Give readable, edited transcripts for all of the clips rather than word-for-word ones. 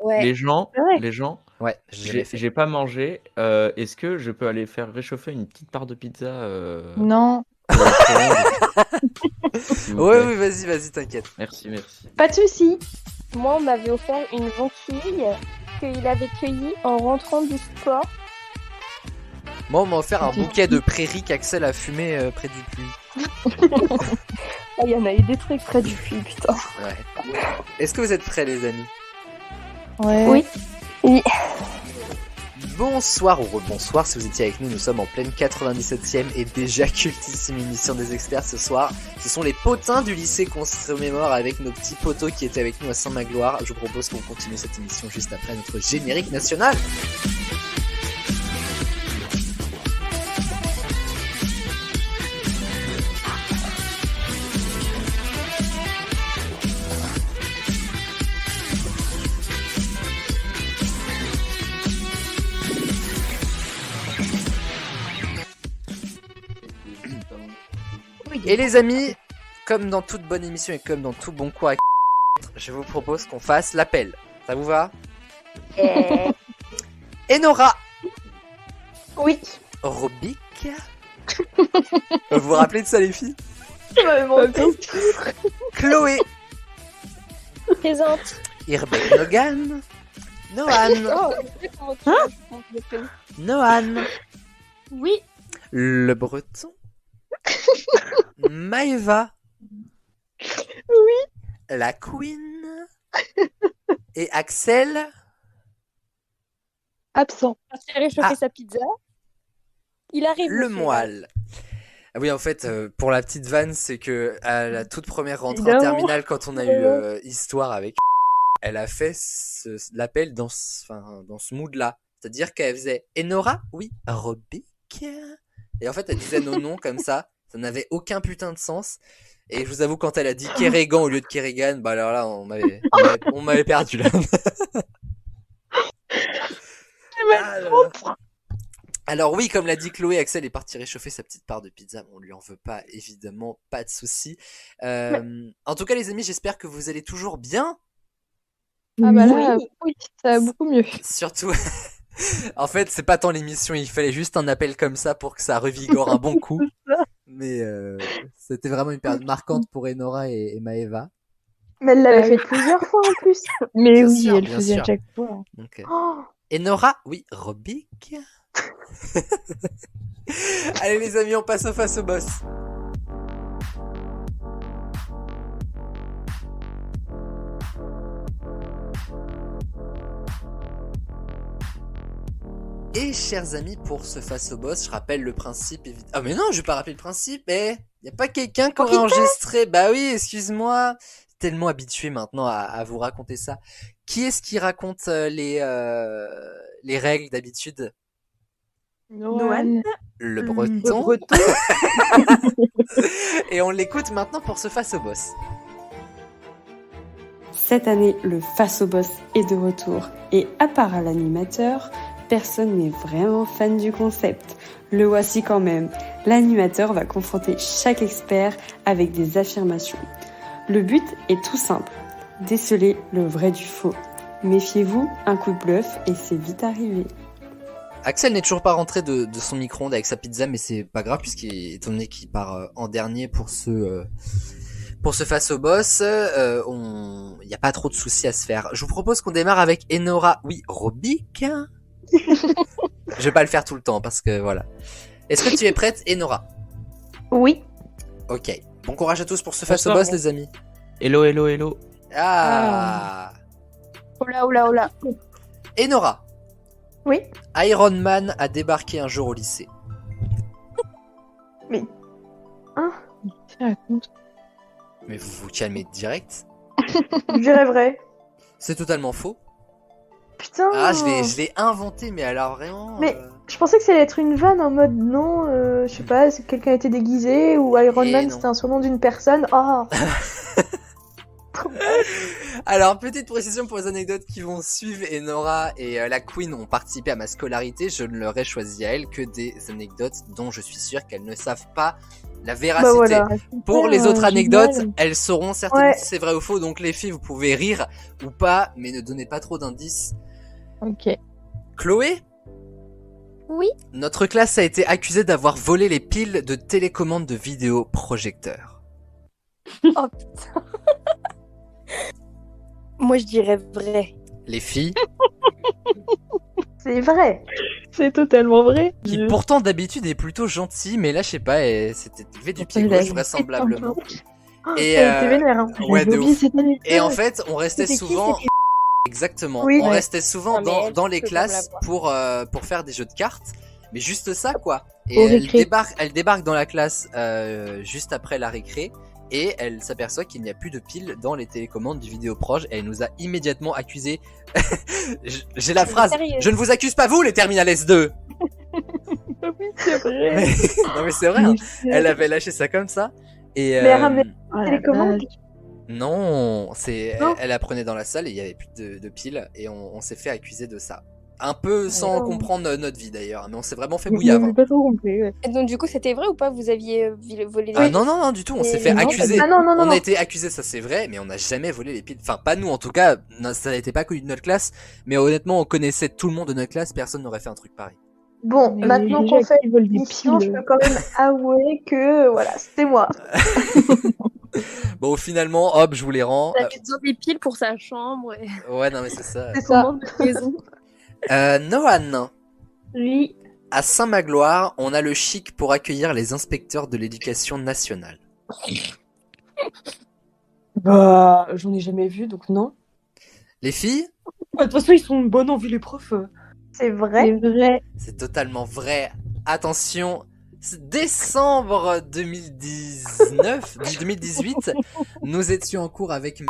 Ouais. les gens, C'est vrai. les gens, Ouais, j'ai jamais fait. j'ai pas mangé. Est-ce que je peux aller faire réchauffer une petite part de pizza Non, pour le micro-ondes, s'il vous Ouais, plaît. oui, vas-y, t'inquiète. Merci, merci. pas de souci. Moi, on m'avait offert une jonquille qu'il avait cueillie en rentrant du sport. Moi, on m'a offert un bouquet de prairies qu'Axel a fumé près du puits. Ah, il y en a eu des trucs près du puits, putain. Ouais. Est-ce que vous êtes prêts, les amis? Ouais. Oui. Bonsoir ou rebonsoir si vous étiez avec nous, nous sommes en pleine 97e et déjà cultissime émission des experts ce soir. Ce sont les potins du lycée qu'on se remémore avec nos petits potos qui étaient avec nous à Saint-Magloire. Je vous propose qu'on continue cette émission juste après notre générique national. Et les amis, comme dans toute bonne émission et comme dans tout bon cours à je vous propose qu'on fasse l'appel. Ça vous va? Enora. Oui. Robic. Vous vous rappelez de ça, les filles? Chloé. Présente. Irbeck Nogan. Noan. Noan. Oui. Le Breton. Maëva. Oui. La Queen. Et Axel. Absent. Il a réchauffé sa pizza. Il arrive. Le monsieur. moelle. Ah oui, en fait, pour la petite vanne, c'est que à la toute première rentrée en Évidemment. terminale, quand on a eu histoire avec, elle a fait l'appel dans ce mood-là. C'est-à-dire qu'elle faisait Enora, oui, Robic. Et en fait, elle disait nos noms comme ça. Ça n'avait aucun putain de sens. Et je vous avoue, quand elle a dit Kerrigan au lieu de Kerrigan, bah alors là, on m'avait perdu là. Alors oui, comme l'a dit Chloé, Axel est parti réchauffer sa petite part de pizza. On lui en veut pas, évidemment, pas de souci. En tout cas, les amis, j'espère que vous allez toujours bien. Ah bah là, oui, ça va beaucoup mieux. Surtout, en fait, c'est pas tant l'émission, il fallait juste un appel comme ça pour que ça revigore un bon coup. Mais c'était vraiment une période marquante pour Enora et Maëva. Mais elle l'avait fait plusieurs fois en plus. Mais Bien oui, sûr, elle bien faisait sûr. à chaque fois. Donc, Oh, Enora, oui, Robic. Allez les amis, on passe au face au boss. Et chers amis, pour ce face au boss, je rappelle le principe évidemment. Ah mais non, je vais pas rappeler le principe, y a pas quelqu'un qui aurait enregistré? Bah oui, excuse-moi. Tellement habitué maintenant à vous raconter ça. Qui est-ce qui raconte les règles d'habitude? Noan. Le Le Breton. Breton. Et on l'écoute maintenant pour ce face au boss. Cette année, le face au boss est de retour. Et à part l'animateur, personne n'est vraiment fan du concept. Le voici quand même. L'animateur va confronter chaque expert avec des affirmations. Le but est tout simple. Déceler le vrai du faux. Méfiez-vous, un coup de bluff et c'est vite arrivé. Axel n'est toujours pas rentré de son micro-ondes avec sa pizza, mais c'est pas grave étant donné qu'il part en dernier pour ce face au boss, y a pas trop de soucis à se faire. Je vous propose qu'on démarre avec Enora, oui, Robic. Je vais pas le faire tout le temps parce que voilà. Est-ce que tu es prête, Enora? Oui. Ok. Bon courage à tous pour ce face au Bonsoir. boss, les amis. Hello, hello, hello. Ah. Oh là, oh là, oh là. Enora. Oui. Iron Man a débarqué un jour au lycée. Hein, tu racontes. Mais vous vous calmez direct. Je dirais vrai. C'est totalement faux. Putain. Ah, je l'ai inventé, mais alors vraiment. Mais je pensais que ça allait être une vanne en mode non, je sais pas, c'est que quelqu'un était déguisé ou Iron Et Man non. c'était un surnom d'une personne. Oh. Alors, petite précision pour les anecdotes qui vont suivre. Enora et la Queen ont participé à ma scolarité. Je ne leur ai choisi à elles que des anecdotes dont je suis sûr qu'elles ne savent pas La véracité. voilà. Pour les autres Génial. anecdotes, elles sauront certainement Ouais. si c'est vrai ou faux. Donc les filles, vous pouvez rire ou pas, mais ne donnez pas trop d'indices. Ok. Chloé, Oui. notre classe a été accusée d'avoir volé les piles de télécommande de vidéoprojecteur. Oh putain. Moi, je dirais vrai. Les filles, C'est vrai. C'est totalement vrai. qui pourtant d'habitude est plutôt gentille, mais là je sais pas, c'était levé du pied gauche vraisemblablement. Et Elle était vénère, hein. ouais, de ouf. ouf. Et en fait, on restait C'était qui, souvent. Exactement. Oui. On Ouais. restait souvent Ah, mais elle, dans les je peux classes pas pour faire des jeux de cartes. Mais juste ça, quoi. Et Au elle récré. débarque dans la classe juste après la récré. Et elle s'aperçoit qu'il n'y a plus de piles dans les télécommandes du vidéoproche. Et elle nous a immédiatement accusés. J'ai la phrase. Sérieux. Je ne vous accuse pas vous, les Terminal S2. Oui, c'est vrai. Mais- non mais c'est vrai. Hein. Elle avait lâché ça comme ça. Et Mais elle ramenait Oh la télécommande. vache. non, c'est Non. elle apprenait dans la salle et il y avait plus de piles et on s'est fait accuser de ça. Un peu sans D'accord. comprendre notre vie d'ailleurs, mais on s'est vraiment fait Je bouillave. n'ai Hein. pas trop compris. Ouais. Et donc, du coup, c'était vrai ou pas? Vous aviez volé les Ah non, du tout, on Et s'est fait non, accuser. Ah non, non, non, On non. a été accusé, ça c'est vrai, mais on n'a jamais volé les piles. Enfin, pas nous en tout cas, non, ça n'était pas connu de notre classe, mais honnêtement, on connaissait tout le monde de notre classe, personne n'aurait fait un truc pareil. Bon, Mais maintenant déjà qu'on fait qu'ils volent des l'émission, je piles. peux quand même avouer que voilà, c'était moi. Bon, finalement, hop, je vous les rends. Il avait besoin des piles pour sa chambre. Et... Ouais, non mais c'est ça. C'est ça. Commande de maison. Nohan. Oui. À Saint-Magloire, on a le chic pour accueillir les inspecteurs de l'éducation nationale. Bah, j'en ai jamais vu, donc non. Les filles, Bah, de toute façon, ils sont bonnes en vu les profs. C'est vrai. C'est vrai. c'est totalement vrai. Attention, c'est décembre 2018, nous étions en cours avec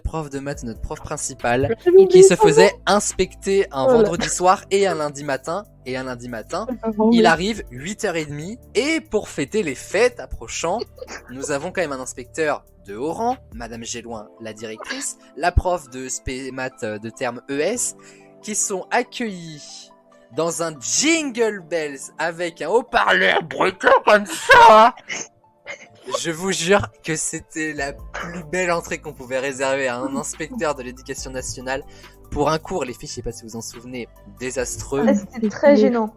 prof de maths, notre prof principal, qui se faisait inspecter un vendredi soir et un lundi matin. Et un lundi matin, il arrive 8h30 et pour fêter les fêtes approchant, nous avons quand même un inspecteur de haut rang, Madame Géloin, la directrice, la prof de spé maths de terme ES, qui sont accueillis dans un Jingle Bells avec un haut-parleur brutal comme ça. Je vous jure que c'était la plus belle entrée qu'on pouvait réserver à un inspecteur de l'éducation nationale pour un cours, les filles, je sais pas si vous en souvenez, désastreux. Ah, c'était très gênant.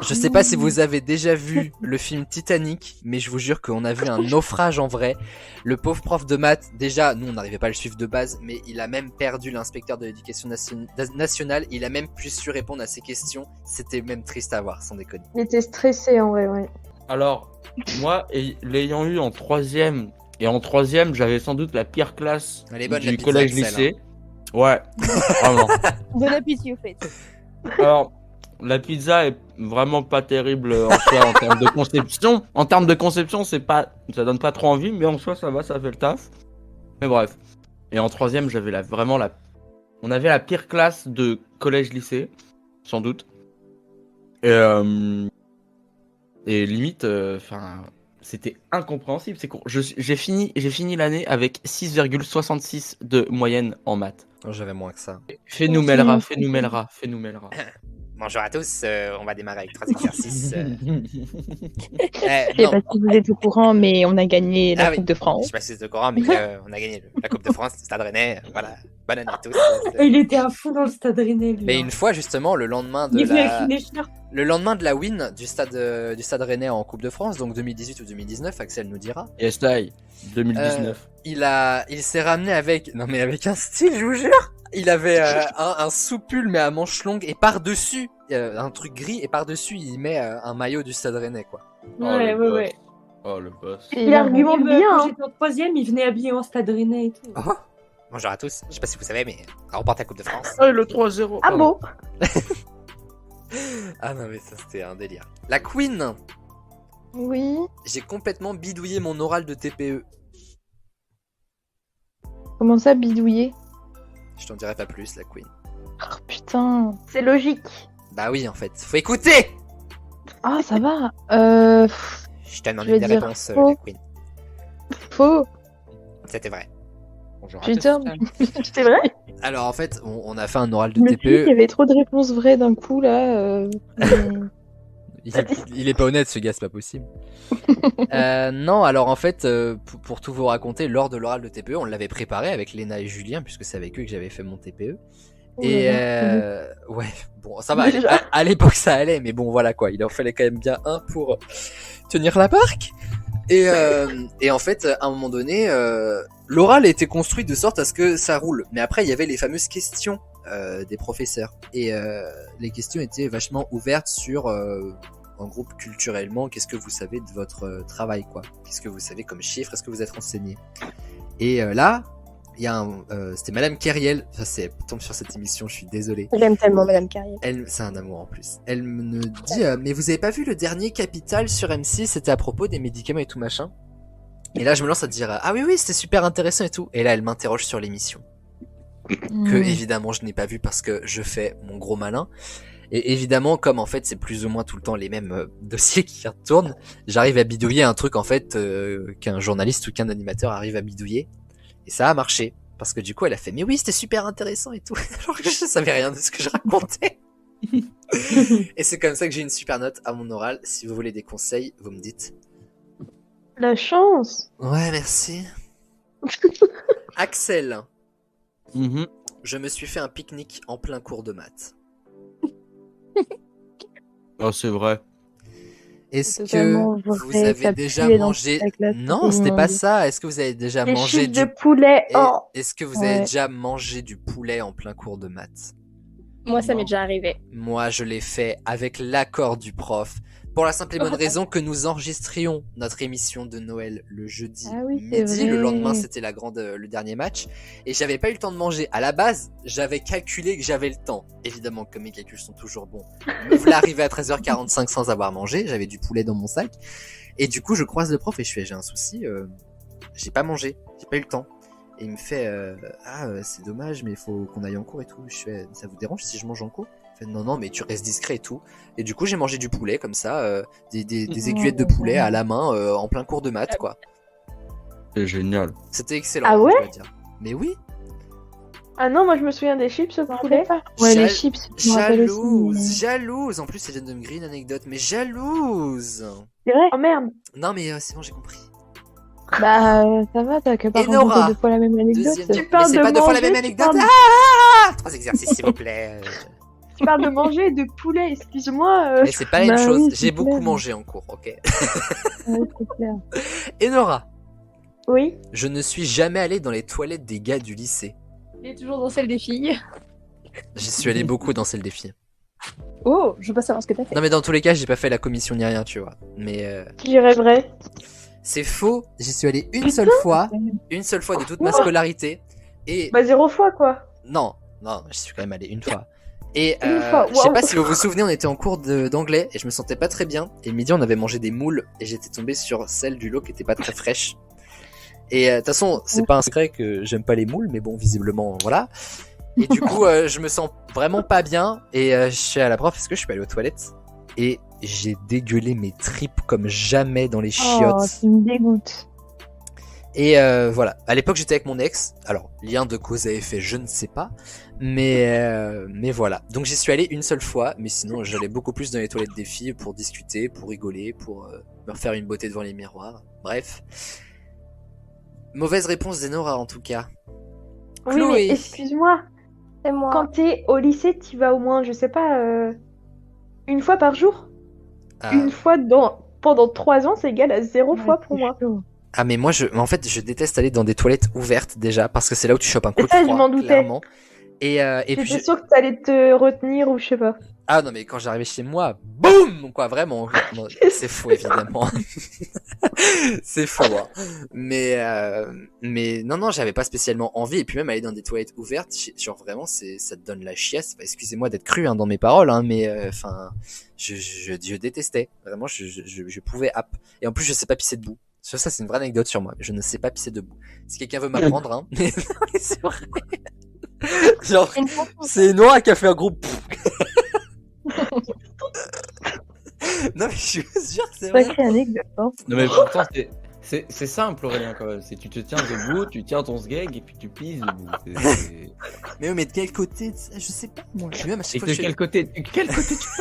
Je sais pas si vous avez déjà vu le film Titanic, mais je vous jure qu'on a vu un naufrage en vrai. Le pauvre prof de maths, déjà, nous on n'arrivait pas à le suivre de base, mais il a même perdu l'inspecteur de l'éducation nationale, il a même plus su répondre à ses questions. C'était même triste à voir, sans déconner. Il était stressé en vrai, ouais. Alors, moi, l'ayant eu en troisième, et en troisième, j'avais sans doute la pire classe Elle est bonne, la du pizza, collège-lycée. Ouais, vraiment. Bon appétit, au fait. Alors, la pizza est vraiment pas terrible en soi en termes de conception. En termes de conception, ça donne pas trop envie, mais en soi, ça va, ça fait le taf. Mais bref. Et en troisième, on avait la pire classe de collège-lycée, sans doute. Et limite, c'était incompréhensible. J'ai fini l'année avec 6,66 de moyenne en maths. Non, j'avais moins que ça. Fais-nous mêlera. Bonjour à tous, on va démarrer avec 3 exercices. Je sais pas si vous êtes au courant, mais on a gagné la Ah oui. Coupe de Je France. sais pas si vous êtes au courant, mais on a gagné la Coupe de France, Stade Rennais. Voilà, bonne année à tous. Il était à fond dans le stade Rennais, lui. Mais hein. une fois, justement, le lendemain Il de est venu la... avec une écharpe. Le lendemain de la win du stade Rennais en Coupe de France, donc 2018 ou 2019, Axel nous dira. Yes, die. 2019. Il s'est ramené avec un style, je vous jure. Il avait un sous-pull mais à manches longues et par-dessus un truc gris et par-dessus il met un maillot du Stade Rennais quoi. Ouais, ouais, ouais. Oh, le boss. Il argumente Même, bien. Quand Hein. j'étais en troisième, il venait habillé en stade Rennais et tout. Oh. Bonjour à tous. Je sais pas si vous savez mais on remporte la Coupe de France. Oh, le 3-0. Ah bon? Ah non mais ça c'était un délire. La Queen. Oui. J'ai complètement bidouillé mon oral de TPE. Comment ça, bidouiller? Je t'en dirai pas plus la Queen. Oh putain. C'est logique. Bah oui en fait. Faut écouter. Ah, ça va. Je te demande Je vais des dire réponses faux. la Queen. Faux. C'était vrai. Bonjour à Putain. tous. C'est vrai? Alors en fait on a fait un oral de Je me suis dit qu'il y TPE. avait trop de réponses vraies d'un coup, là. Mais- il est pas honnête, ce gars, c'est pas possible. Non, alors en fait, pour tout vous raconter, lors de l'oral de TPE, on l'avait préparé avec Léna et Julien, puisque c'est avec eux que j'avais fait mon TPE. Et ouais, bon, ça va. À l'époque, ça allait, mais bon, voilà quoi. Il en fallait quand même bien un pour tenir la barque. Et en fait, à un moment donné, l'oral a été construit de sorte à ce que ça roule. Mais après, il y avait les fameuses questions des professeurs. Et les questions étaient vachement ouvertes sur, en groupe, culturellement, qu'est-ce que vous savez de votre travail, quoi. Qu'est-ce que vous savez comme chiffres, est-ce que vous êtes renseigné. Et là, il y a c'était Madame Kerriel, ça tombe sur cette émission, je suis désolé. J'aime tellement Madame Carrier. C'est un amour en plus. Elle me dit, mais vous avez pas vu le dernier Capital sur M6, c'était à propos des médicaments et tout machin. Et là, je me lance à dire, ah oui, c'était super intéressant et tout. Et là, elle m'interroge sur l'émission. Que évidemment, je n'ai pas vu parce que je fais mon gros malin. Et évidemment, comme en fait, c'est plus ou moins tout le temps les mêmes dossiers qui retournent, j'arrive à bidouiller un truc en fait qu'un journaliste ou qu'un animateur arrive à bidouiller. Et ça a marché. Parce que du coup, elle a fait, mais oui, c'était super intéressant et tout. Alors que je savais rien de ce que je racontais. Et c'est comme ça que j'ai une super note à mon oral. Si vous voulez des conseils, vous me dites. La chance. Ouais, merci. Axel, je me suis fait un pique-nique en plein cours de maths. Oh, c'est vrai. Est-ce Totalement que vous vrai, avez ça déjà puait dans mangé... toute la classe. Non, c'était pas ça. Est-ce que vous avez déjà Des mangé chips du... de poulet. Oh. Est-ce que vous avez Ouais. déjà mangé du poulet en plein cours de maths? Moi, ça Non. m'est déjà arrivé. Moi, je l'ai fait avec l'accord du prof. Pour la simple et bonne raison que nous enregistrions notre émission de Noël le jeudi Ah oui, c'est midi. vrai. Le lendemain, c'était le dernier match. Et j'avais pas eu le temps de manger. À la base, j'avais calculé que j'avais le temps. Évidemment que mes calculs sont toujours bons. Me voilà arrivé à 13h45 sans avoir mangé. J'avais du poulet dans mon sac. Et du coup, je croise le prof et je fais, j'ai un souci. J'ai pas mangé. J'ai pas eu le temps. Et il me fait, c'est dommage, mais il faut qu'on aille en cours et tout. Je fais, ça vous dérange si je mange en cours? Il fait, non, mais tu restes discret et tout. Et du coup, j'ai mangé du poulet comme ça, des aiguillettes de poulet à la main en plein cours de maths, quoi. C'est génial. C'était excellent, Ah ouais je dois dire. Mais oui, Ah non, moi je me souviens des chips au poulet. Ouais, les Jal- chips. je me rappelle aussi, jalouse. En plus, elle vient de me griller une anecdote, mais jalouse. C'est vrai. Oh merde. Non, mais c'est bon, j'ai compris. Bah, ça va, t'as que pas Et Nora, raconté deux fois la même anecdote. Deuxième. Tu Mais parles c'est de pas deux fois la manger, même tu anecdote. parles- Ah 3 exercices, s'il vous plaît. Tu parles de manger et de poulet, excuse-moi. Mais c'est pas la même Bah chose. oui, J'ai c'est beaucoup clair. mangé en cours, ok. Ouais, c'est clair. Et Nora, Oui. je ne suis jamais allé dans les toilettes des gars du lycée. Il est toujours dans celle des filles. J'y suis allé beaucoup dans celle des filles. Oh, je veux pas savoir ce que t'as fait. Non, mais dans tous les cas, j'ai pas fait la commission ni rien, tu vois. Mais J'y rêverais. c'est faux. J'y suis allé une seule fois de toute ma scolarité. Et Bah 0 fois quoi. non, j'y suis quand même allé une fois. Et Une fois, je sais waouh. pas si vous vous souvenez, on était en cours d'anglais et je me sentais pas très bien. Et le midi, on avait mangé des moules et j'étais tombé sur celle du lot qui était pas très fraîche. Et de toute façon, c'est pas un secret que j'aime pas les moules, mais bon, visiblement, voilà. Et du coup, je me sens vraiment pas bien et je suis à la prof, est-ce que je suis pas allé aux toilettes? Et j'ai dégueulé mes tripes comme jamais dans les chiottes. Oh, tu me dégoûtes. Et voilà, à l'époque j'étais avec mon ex, alors lien de cause à effet je ne sais pas, mais voilà. Donc j'y suis allé une seule fois, mais sinon j'allais beaucoup plus dans les toilettes des filles pour discuter, pour rigoler, pour me refaire une beauté devant les miroirs, bref. Mauvaise réponse d'Enora en tout cas. Oui, Chloé. mais excuse-moi. C'est moi. Quand t'es au lycée, t'y vas au moins, je sais pas, une fois par jour. Ah, Une fois pendant 3 ans, c'est égal à 0 fois pour moi. ah, mais moi en fait je déteste aller dans des toilettes ouvertes déjà, parce que c'est là où tu chopes un coup de Ça, je froid, m'en doutais. clairement. Et puis J'étais sûre que t'allais te retenir ou je sais pas. Ah non, mais quand j'arrivais chez moi, boum, quoi, vraiment. Non, c'est faux, évidemment. C'est faux, hein. Mais non, j'avais pas spécialement envie. Et puis même aller dans des toilettes ouvertes, genre vraiment, ça te donne la chiasse. Excusez-moi d'être cru hein, dans mes paroles, hein, mais enfin, je détestais. Vraiment, je pouvais app. Et en plus, je sais pas pisser debout. Ça, c'est une vraie anecdote sur moi. Je ne sais pas pisser debout. Si quelqu'un veut m'apprendre, hein. Mais c'est vrai. Genre, c'est Noah qui a fait un groupe. Non mais je suis sûr que c'est vrai. Sacrée anecdote. Hein. Non mais pourtant C'est simple, Aurélien, quand même. C'est tu te tiens debout, tu tiens ton sgeg et puis tu pisses debout. C'est- Mais oui, mais de quel côté je sais pas, moi. Je suis même à chaque Et fois de que je quel côté tu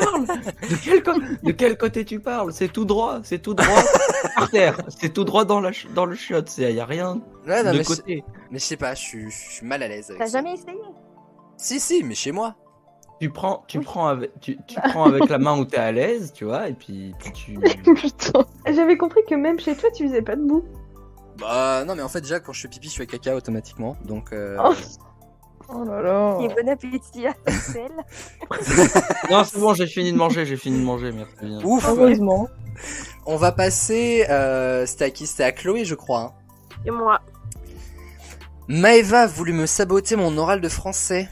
parles? De quel côté tu parles? C'est tout droit par terre. C'est tout droit dans le chiotte. Y a rien Ouais, non, de mais, côté. mais je sais pas, je suis mal à l'aise avec T'as ça. jamais essayé? Si, mais chez moi. Tu prends avec la main où t'es à l'aise, tu vois, et puis tu. Putain. J'avais compris que même chez toi, tu faisais pas debout. Bah non, mais en fait déjà quand je fais pipi, je fais caca automatiquement, donc. Oh là là. Et bon appétit, Axel. Non, c'est bon, j'ai fini de manger, merci bien. Ouf. Heureusement. On va passer. C'était à qui? C'était à Chloé, je crois. Hein. Et moi. Maëva a voulu me saboter mon oral de français.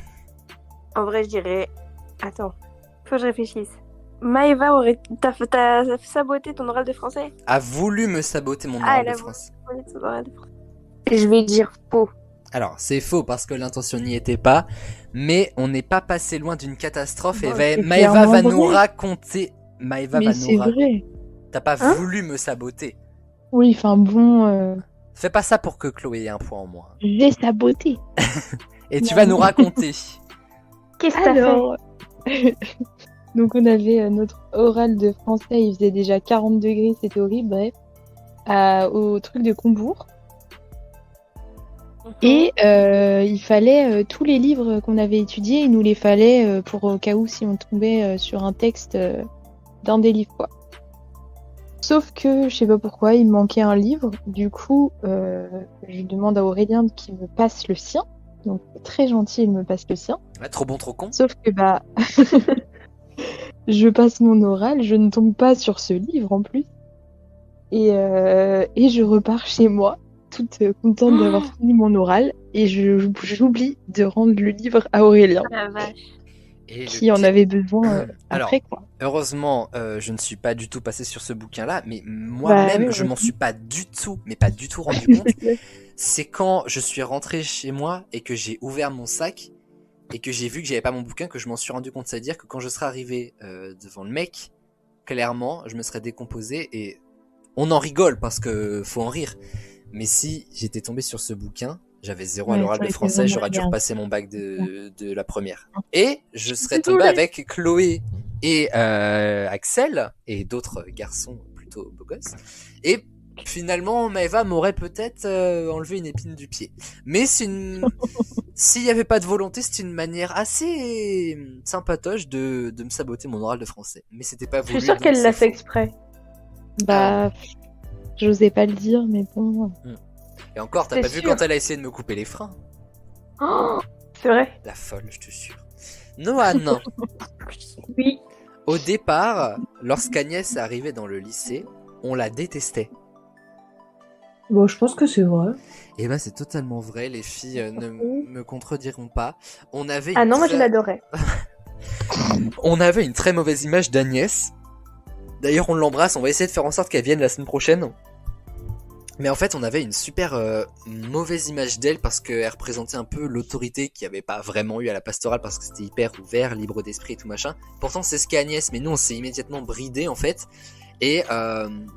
En vrai, je dirais. Attends, faut que je réfléchisse. Maëva t'as saboté ton oral de français? A voulu me saboter mon Ah, oral elle de a français. voulu ton oral de français. Je vais dire faux. Alors, c'est faux parce que l'intention n'y était pas, mais on n'est pas passé loin d'une catastrophe Bon, et c'est Maëva clairement va nous vrai. raconter. Maëva Mais va c'est nous raconter. vrai. T'as pas Hein voulu me saboter. Oui, enfin bon, Fais pas ça pour que Chloé ait un point en moins. j'ai saboté. Et tu Non. vas nous raconter. Qu'est-ce que t'as fait? Alors, donc on avait notre oral de français, il faisait déjà 40 degrés, c'était horrible, bref, au truc de Combourg. Et il fallait tous les livres qu'on avait étudiés, il nous les fallait pour au cas où si on tombait sur un texte d'un des livres, quoi. Sauf que je sais pas pourquoi, il me manquait un livre. Du coup, je demande à Aurélien qu'il me passe le sien. Donc très gentil, il me passe le sien. Ouais, trop bon, trop con. Sauf que bah, je passe mon oral, je ne tombe pas sur ce livre en plus. Et je repars chez moi, toute contente d'avoir fini mon oral. Et j'oublie de rendre le livre à Aurélien, Ah la vache. Et qui le en pire- avait besoin Alors, après, quoi. Heureusement, je ne suis pas du tout passé sur ce bouquin-là, mais moi-même, Bah oui, je m'en oui. suis pas du tout, mais pas du tout rendu compte. C'est quand je suis rentré chez moi et que j'ai ouvert mon sac et que j'ai vu que j'avais pas mon bouquin que je m'en suis rendu compte. C'est-à-dire que quand je serais arrivé devant le mec, clairement, je me serais décomposé et on en rigole parce que faut en rire. Mais si j'étais tombé sur ce bouquin, j'avais 0 à Ouais, l'oral ça de aurait été français, vraiment j'aurais dû bien. repasser mon bac de la première. Et je serais Désolée. tombé avec Chloé et Axel et d'autres garçons plutôt beaux gosses. Et finalement, Maëva m'aurait peut-être enlevé une épine du pied. Mais c'est une... s'il y avait pas de volonté, c'était une manière assez sympatoche de me saboter mon oral de français. Mais c'était pas Je voulu. suis sûre donc qu'elle c'est l'a fait faux. exprès. Bah, j'osais pas le dire, mais bon. Et encore, t'as C'est pas vu sûr. quand elle a essayé de me couper les freins? Oh, c'est vrai. La folle, je te jure. Noan, Oui. au départ, lorsqu'Agnès est arrivée dans le lycée, on la détestait. Bon, je pense que c'est vrai. Et ben c'est totalement vrai, les filles ne me contrediront pas. On avait Ah une non, moi très- je l'adorais. On avait une très mauvaise image d'Agnès. D'ailleurs, on l'embrasse, on va essayer de faire en sorte qu'elle vienne la semaine prochaine. Mais en fait, on avait une super mauvaise image d'elle parce qu'elle représentait un peu l'autorité qu'il n'y avait pas vraiment eu à la pastorale parce que c'était hyper ouvert, libre d'esprit et tout machin. Pourtant, c'est ce qu'est Agnès, mais nous, on s'est immédiatement bridé en fait. Et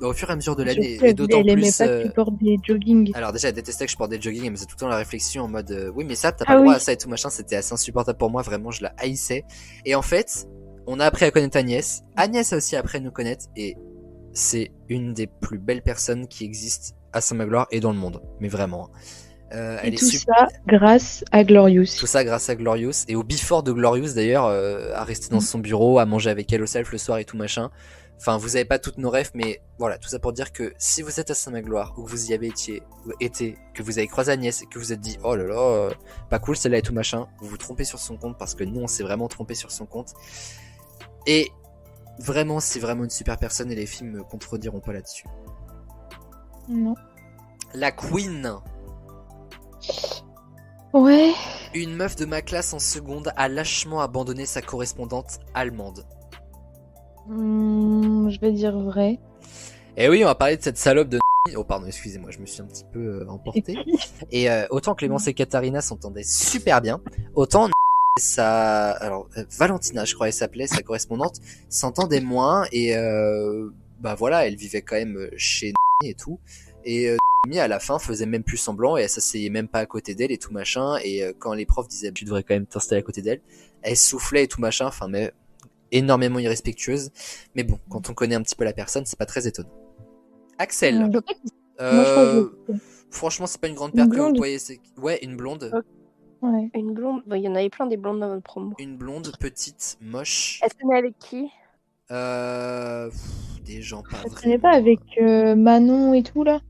au fur et à mesure de l'année, et d'autant Elle aimait plus... pas que tu portes des jogging. Alors déjà, elle détestait que je porte des jogging, elle me faisait tout le temps la réflexion en mode oui mais ça, t'as pas Ah le droit oui. à ça et tout machin, c'était assez insupportable pour moi, vraiment je la haïssais. Et en fait, on a appris à connaître Agnès, Agnès a aussi appris à nous connaître et c'est une des plus belles personnes qui existent à Saint-Magloire et dans le monde, mais vraiment. Et Elle est tout super. ça grâce à Glorious. Tout ça grâce à Glorious et au before de Glorious d'ailleurs, à rester dans son bureau, à manger avec elle au self le soir et tout machin. Enfin, vous avez pas toutes nos rêves, mais voilà, tout ça pour dire que si vous êtes à Saint-Magloire ou que vous y avez été, que vous avez croisé Agnès et que vous êtes dit oh là là, pas cool celle-là et tout machin, vous vous trompez sur son compte parce que nous on s'est vraiment trompé sur son compte. Et vraiment, c'est vraiment une super personne et les filles me contrediront pas là-dessus. Non. La Queen, Ouais. une meuf de ma classe en seconde a lâchement abandonné sa correspondante allemande. Je vais dire vrai. Et oui, on va parler de cette salope de... Oh pardon, excusez-moi, je me suis un petit peu emporté. Et autant Clémence et Katharina s'entendaient super bien, autant ça... Alors, Valentina, je crois elle s'appelait, sa correspondante, s'entendait moins et bah voilà, elle vivait quand même chez et tout. Et Mia à la fin faisait même plus semblant et elle s'asseyait même pas à côté d'elle et tout machin. Et quand les profs disaient tu devrais quand même t'installer à côté d'elle, elle soufflait et tout machin. Enfin mais énormément irrespectueuse. Mais bon, quand on connaît un petit peu la personne, c'est pas très étonnant. Axel. Moi, je Franchement, c'est pas une grande Une perte que vous blonde. voyez. Ouais, une blonde. Ok. Ouais. Une blonde. Bon, il y en avait plein des blondes dans notre promo. Une blonde, petite, moche. Elle traînait avec qui? Des gens pas Elle traînait vraiment. pas avec Manon et tout là.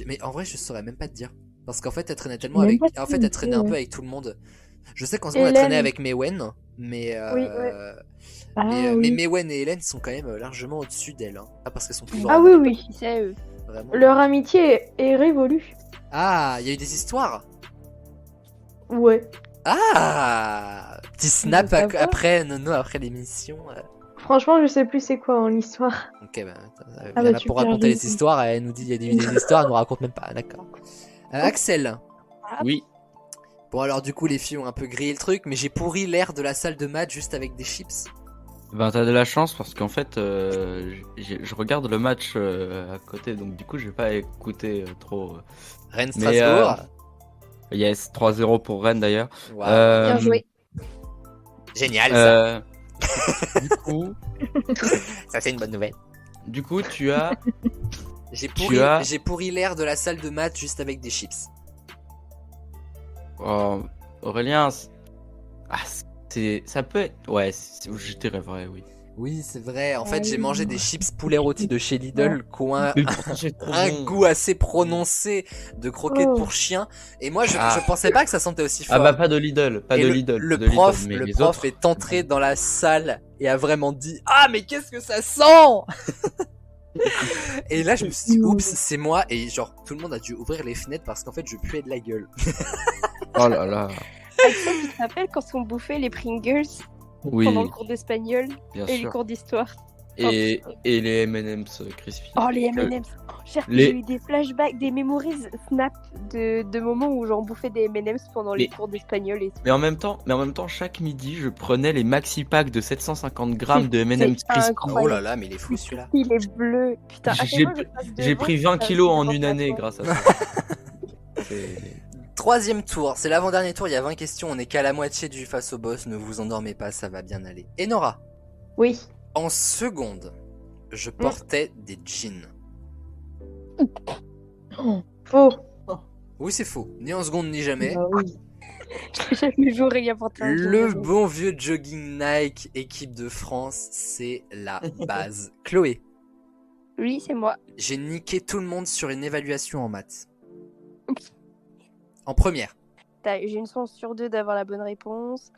Mais en vrai, je saurais même pas te dire. Parce qu'en fait, elle traînait Je tellement sais même avec. pas En si fait, on elle traînait sait, un peu ouais. avec tout le monde. Je sais qu'en ce moment, elle Hélène. traînait avec Mewen. Mais, Oui, ouais. Ah mais oui. Mewen et Hélène sont quand même largement au-dessus d'elle. Hein. Pas parce qu'elles sont plus Ah grandes. oui, oui. Qui c'est eux? Vraiment. Leur amitié est révolue. Ah, il y a eu des histoires. Ouais. Ah, petit snap Je sais pas. après Nono, après l'émission. Franchement, je sais plus c'est quoi en histoire. Ok, bah, Ah Yana bah, pour super, raconter les j'ai- histoires, elle nous dit il y a des histoires, elle nous raconte même pas, d'accord. Axel. Oui. Bon alors du coup les filles ont un peu grillé le truc, mais j'ai pourri l'air de la salle de match juste avec des chips. Ben t'as de la chance parce qu'en fait je regarde le match à côté donc du coup je vais pas écouter trop. Rennes Mais, Strasbourg. Yes, 3-0 pour Rennes d'ailleurs. Waouh. Bien joué. Génial ça. Du coup, Ça c'est une bonne nouvelle. du coup tu as J'ai as- pourri l'air de la salle de match juste avec des chips. oh, Aurélien. Ça peut être. Ouais, je dirais vrai, oui. Oui c'est vrai, en fait Ah j'ai oui. mangé des chips poulet rôti de chez Lidl, coin Mais pourtant, c'est trop un bon. goût assez prononcé de croquettes Oh. pour chien. Et moi je Ah. pensais pas que ça sentait aussi fort. Ah bah pas de Lidl, pas Et de le, Lidl. le pas de prof, Lidl, mais le les prof autres. est entré dans la salle et a vraiment dit ah mais qu'est-ce que ça sent. Et là je me suis dit oups c'est moi et genre tout le monde a dû ouvrir les fenêtres parce qu'en fait je puais de la gueule. Oh là là. Axel, tu te rappelles quand on bouffait les Pringles Oui, pendant le cours d'espagnol bien et les sûr. cours d'histoire? Et les M&M's crispy. Oh, les M&M's. J'ai eu des flashbacks, des memories snap de moments où j'en bouffais des M&M's pendant les Mais- cours d'espagnol et tout. Mais en même temps, chaque midi, je prenais les maxi packs de 750 grammes de M&M's C'est crispy. incroyable. Oh là là mais il est fou celui-là. Il est bleu. Putain, à chaque J'ai fois que je passe J'ai devant, pris 20 ça kilos me en fait une penser à année toi. grâce à ça. C'est- Troisième tour, c'est l'avant-dernier tour, il y a 20 questions, on est qu'à la moitié du face au boss, ne vous endormez pas, ça va bien aller. Et Nora, Oui. en seconde, je portais des jeans. Faux. Oui c'est faux, ni en seconde ni jamais. Bah oui. J'ai jamais vu Aurélien porter un Le jean. bon vieux jogging Nike, équipe de France, c'est la base. Chloé, Oui, c'est moi. j'ai niqué tout le monde sur une évaluation en maths. En première. J'ai une chance sur deux d'avoir la bonne réponse.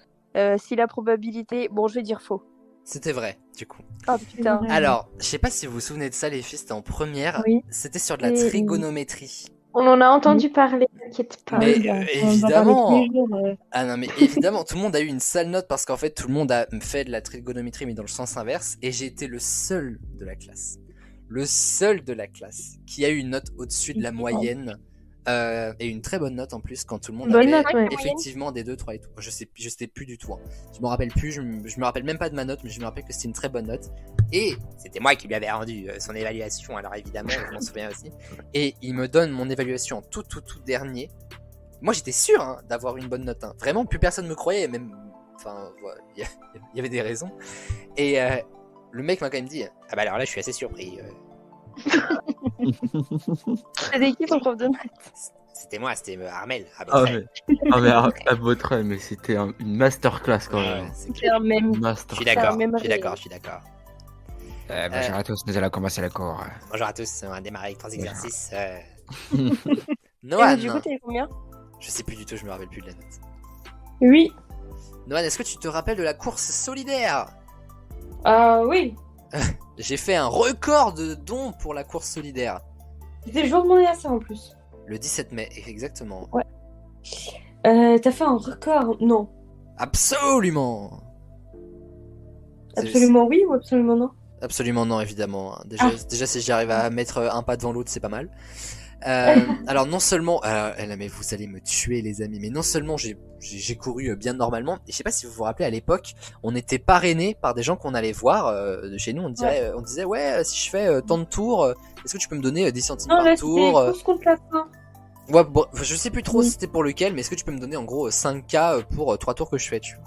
Si la probabilité... Bon, je vais dire faux. C'était vrai, du coup. Oh putain. vrai. Alors, je sais pas si vous vous souvenez de ça, les filles, c'était en première. Oui. C'était sur de la Et- trigonométrie. On en a entendu parler, t'inquiète pas. Mais, Oui, bah, on en évidemment. parle tous les jours, Ah non, mais évidemment, tout le monde a eu une sale note parce qu'en fait, tout le monde a fait de la trigonométrie, mais dans le sens inverse. Et j'ai été le seul de la classe. Le seul de la classe qui a eu une note au-dessus de la moyenne. Et une très bonne note en plus quand tout le monde Bonne avait note, ouais. effectivement des 2, 3 et tout. Je sais plus du tout. Hein. Je me rappelle plus, je me rappelle même pas de ma note, mais je me rappelle que c'était une très bonne note. Et c'était moi qui lui avais rendu son évaluation, alors évidemment, je m'en souviens aussi. Et il me donne mon évaluation en tout dernier. Moi j'étais sûr hein, d'avoir une bonne note. Hein. Vraiment, plus personne me croyait, même. Enfin, voilà, il y avait des raisons. Et le mec m'a quand même dit ah bah alors là je suis assez surpris. C'était qui ton prof de maths? C'était moi, c'était Armel. Ah mais à votre aide, mais c'était une masterclass quand même. C'est un même. Je Master. suis C'est d'accord, un même je suis d'accord, je suis d'accord. Bonjour à tous, nous allons commencer le cours. Bonjour à tous, on va démarrer avec 3 Bonjour. exercices. Et Noan, du coup, t'es combien? je sais plus du tout, je me rappelle plus de la note. Oui. Noan, est-ce que tu te rappelles de la course solidaire? Oui. J'ai fait un record de dons pour la course solidaire. C'était le jour de mon anniversaire en plus. Le 17 mai, exactement. Ouais. T'as fait un record? Non. Absolument. C'est- Absolument oui ou absolument non? Absolument non, évidemment. Déjà si j'arrive à mettre un pas devant l'autre, c'est pas mal. Alors non seulement, mais vous allez me tuer les amis, mais non seulement j'ai couru bien normalement, et je sais pas si vous vous rappelez à l'époque, on était parrainés par des gens qu'on allait voir de chez nous, on disait ouais si je fais tant de tours, est-ce que tu peux me donner 10 centimes Non, par là, tour c'était course contre la fin. Ouais, bon, je sais plus trop c'était pour lequel, mais est-ce que tu peux me donner en gros 5K pour 3 tours que je fais, tu vois.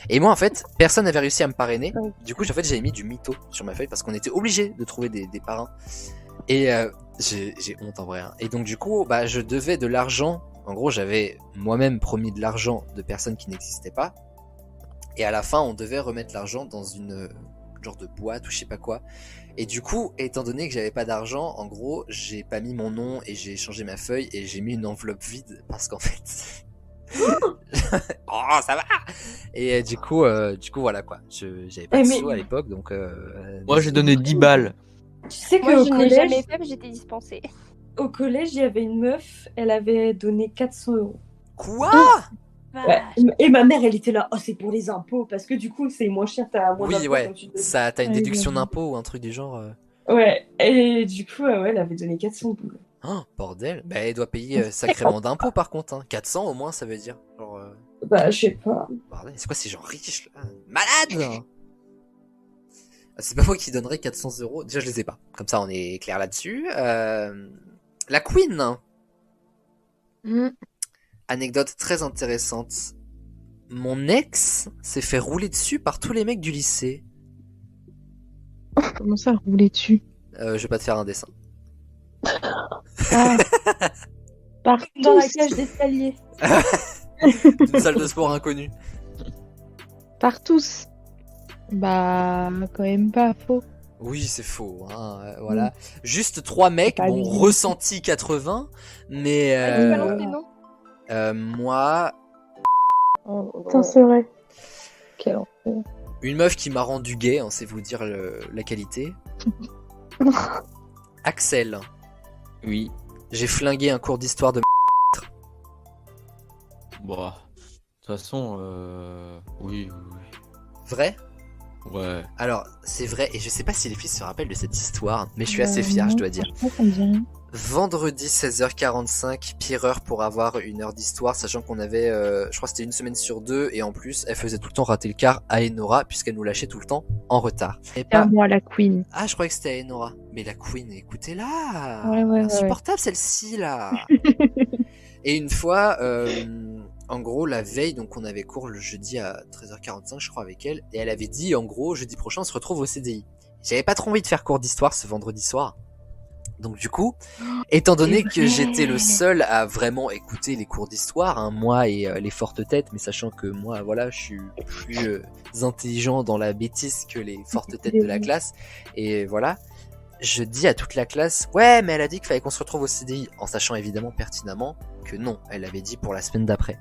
Et moi en fait, personne n'avait réussi à me parrainer, du coup en fait j'avais mis du mytho sur ma feuille parce qu'on était obligé de trouver des parrains. Et j'ai honte en vrai. Hein. Et donc du coup, bah je devais de l'argent. En gros, j'avais moi-même promis de l'argent de personnes qui n'existaient pas. Et à la fin, on devait remettre l'argent dans une genre de boîte ou je sais pas quoi. Et du coup, étant donné que j'avais pas d'argent, en gros, j'ai pas mis mon nom et j'ai changé ma feuille et j'ai mis une enveloppe vide parce qu'en fait, oh ça va. Et du coup voilà quoi. J'avais pas de sous à l'époque, donc. Moi, j'ai donné 10 balles. Tu sais Moi, qu'au je n'ai jamais collège, fait, mais j'étais dispensée. au collège, il y avait une meuf, elle avait donné 400 €. Quoi? Ouais. Et ma mère, elle était là, oh, c'est pour les impôts, parce que du coup, c'est moins cher, t'as moins Oui, d'impôts ouais. quand tu donnes. Ça, t'as une Ouais, déduction j'avoue. d'impôt ou un truc du genre. Ouais, et du coup, ouais, elle avait donné 400 boules. Oh, bordel. Bah, elle doit payer sacrément d'impôts par contre. Hein. 400 au moins, ça veut dire. Genre, Bah, je sais pas. bordel, c'est quoi ces gens riches là? Malade! Ah, c'est pas moi qui donnerais 400 €. Déjà, je les ai pas. Comme ça, on est clair là-dessus. La Queen. Mm. Anecdote très intéressante. Mon ex s'est fait rouler dessus par tous les mecs du lycée. Comment ça, rouler dessus? Je vais pas te faire un dessin. Ah. Par Dans la tous. cage d'escalier. Une salle de sport inconnue. Par tous. Bah, quand même pas faux. Oui, c'est faux. Hein, voilà. Juste 3 mecs, pas bon, abusé. ressenti 80, mais Balance tes noms. moi, Putain, c'est vrai. Quel enfer. une meuf qui m'a rendu gay, hein, c'est vous dire la qualité. Axel, Oui. j'ai flingué un cours d'histoire de Bon. De toute façon, oui. vrai. Ouais. Alors, c'est vrai, et je sais pas si les filles se rappellent de cette histoire, mais je suis assez fier, je dois dire. Franchement, ça me dit rien. Vendredi 16h45, pire heure pour avoir une heure d'histoire, sachant qu'on avait, je crois que c'était une semaine sur 2, et en plus, elle faisait tout le temps rater le quart à Enora, puisqu'elle nous lâchait tout le temps en retard. Et C'est à pas... moi, la queen. Ah, je croyais que c'était à Enora. Mais la Queen, écoutez-la. Ouais. Insupportable celle-ci, là. Et une fois, en gros, la veille, donc on avait cours le jeudi à 13h45, je crois, avec elle, et elle avait dit, en gros, jeudi prochain, on se retrouve au CDI. J'avais pas trop envie de faire cours d'histoire ce vendredi soir. Donc du coup, étant donné que j'étais le seul à vraiment écouter les cours d'histoire, hein, moi et les fortes têtes, mais sachant que moi, voilà, je suis plus intelligent dans la bêtise que les fortes têtes de la classe, et voilà, je dis à toute la classe, ouais, mais elle a dit qu'il fallait qu'on se retrouve au CDI, en sachant évidemment pertinemment que non, elle l'avait dit pour la semaine d'après.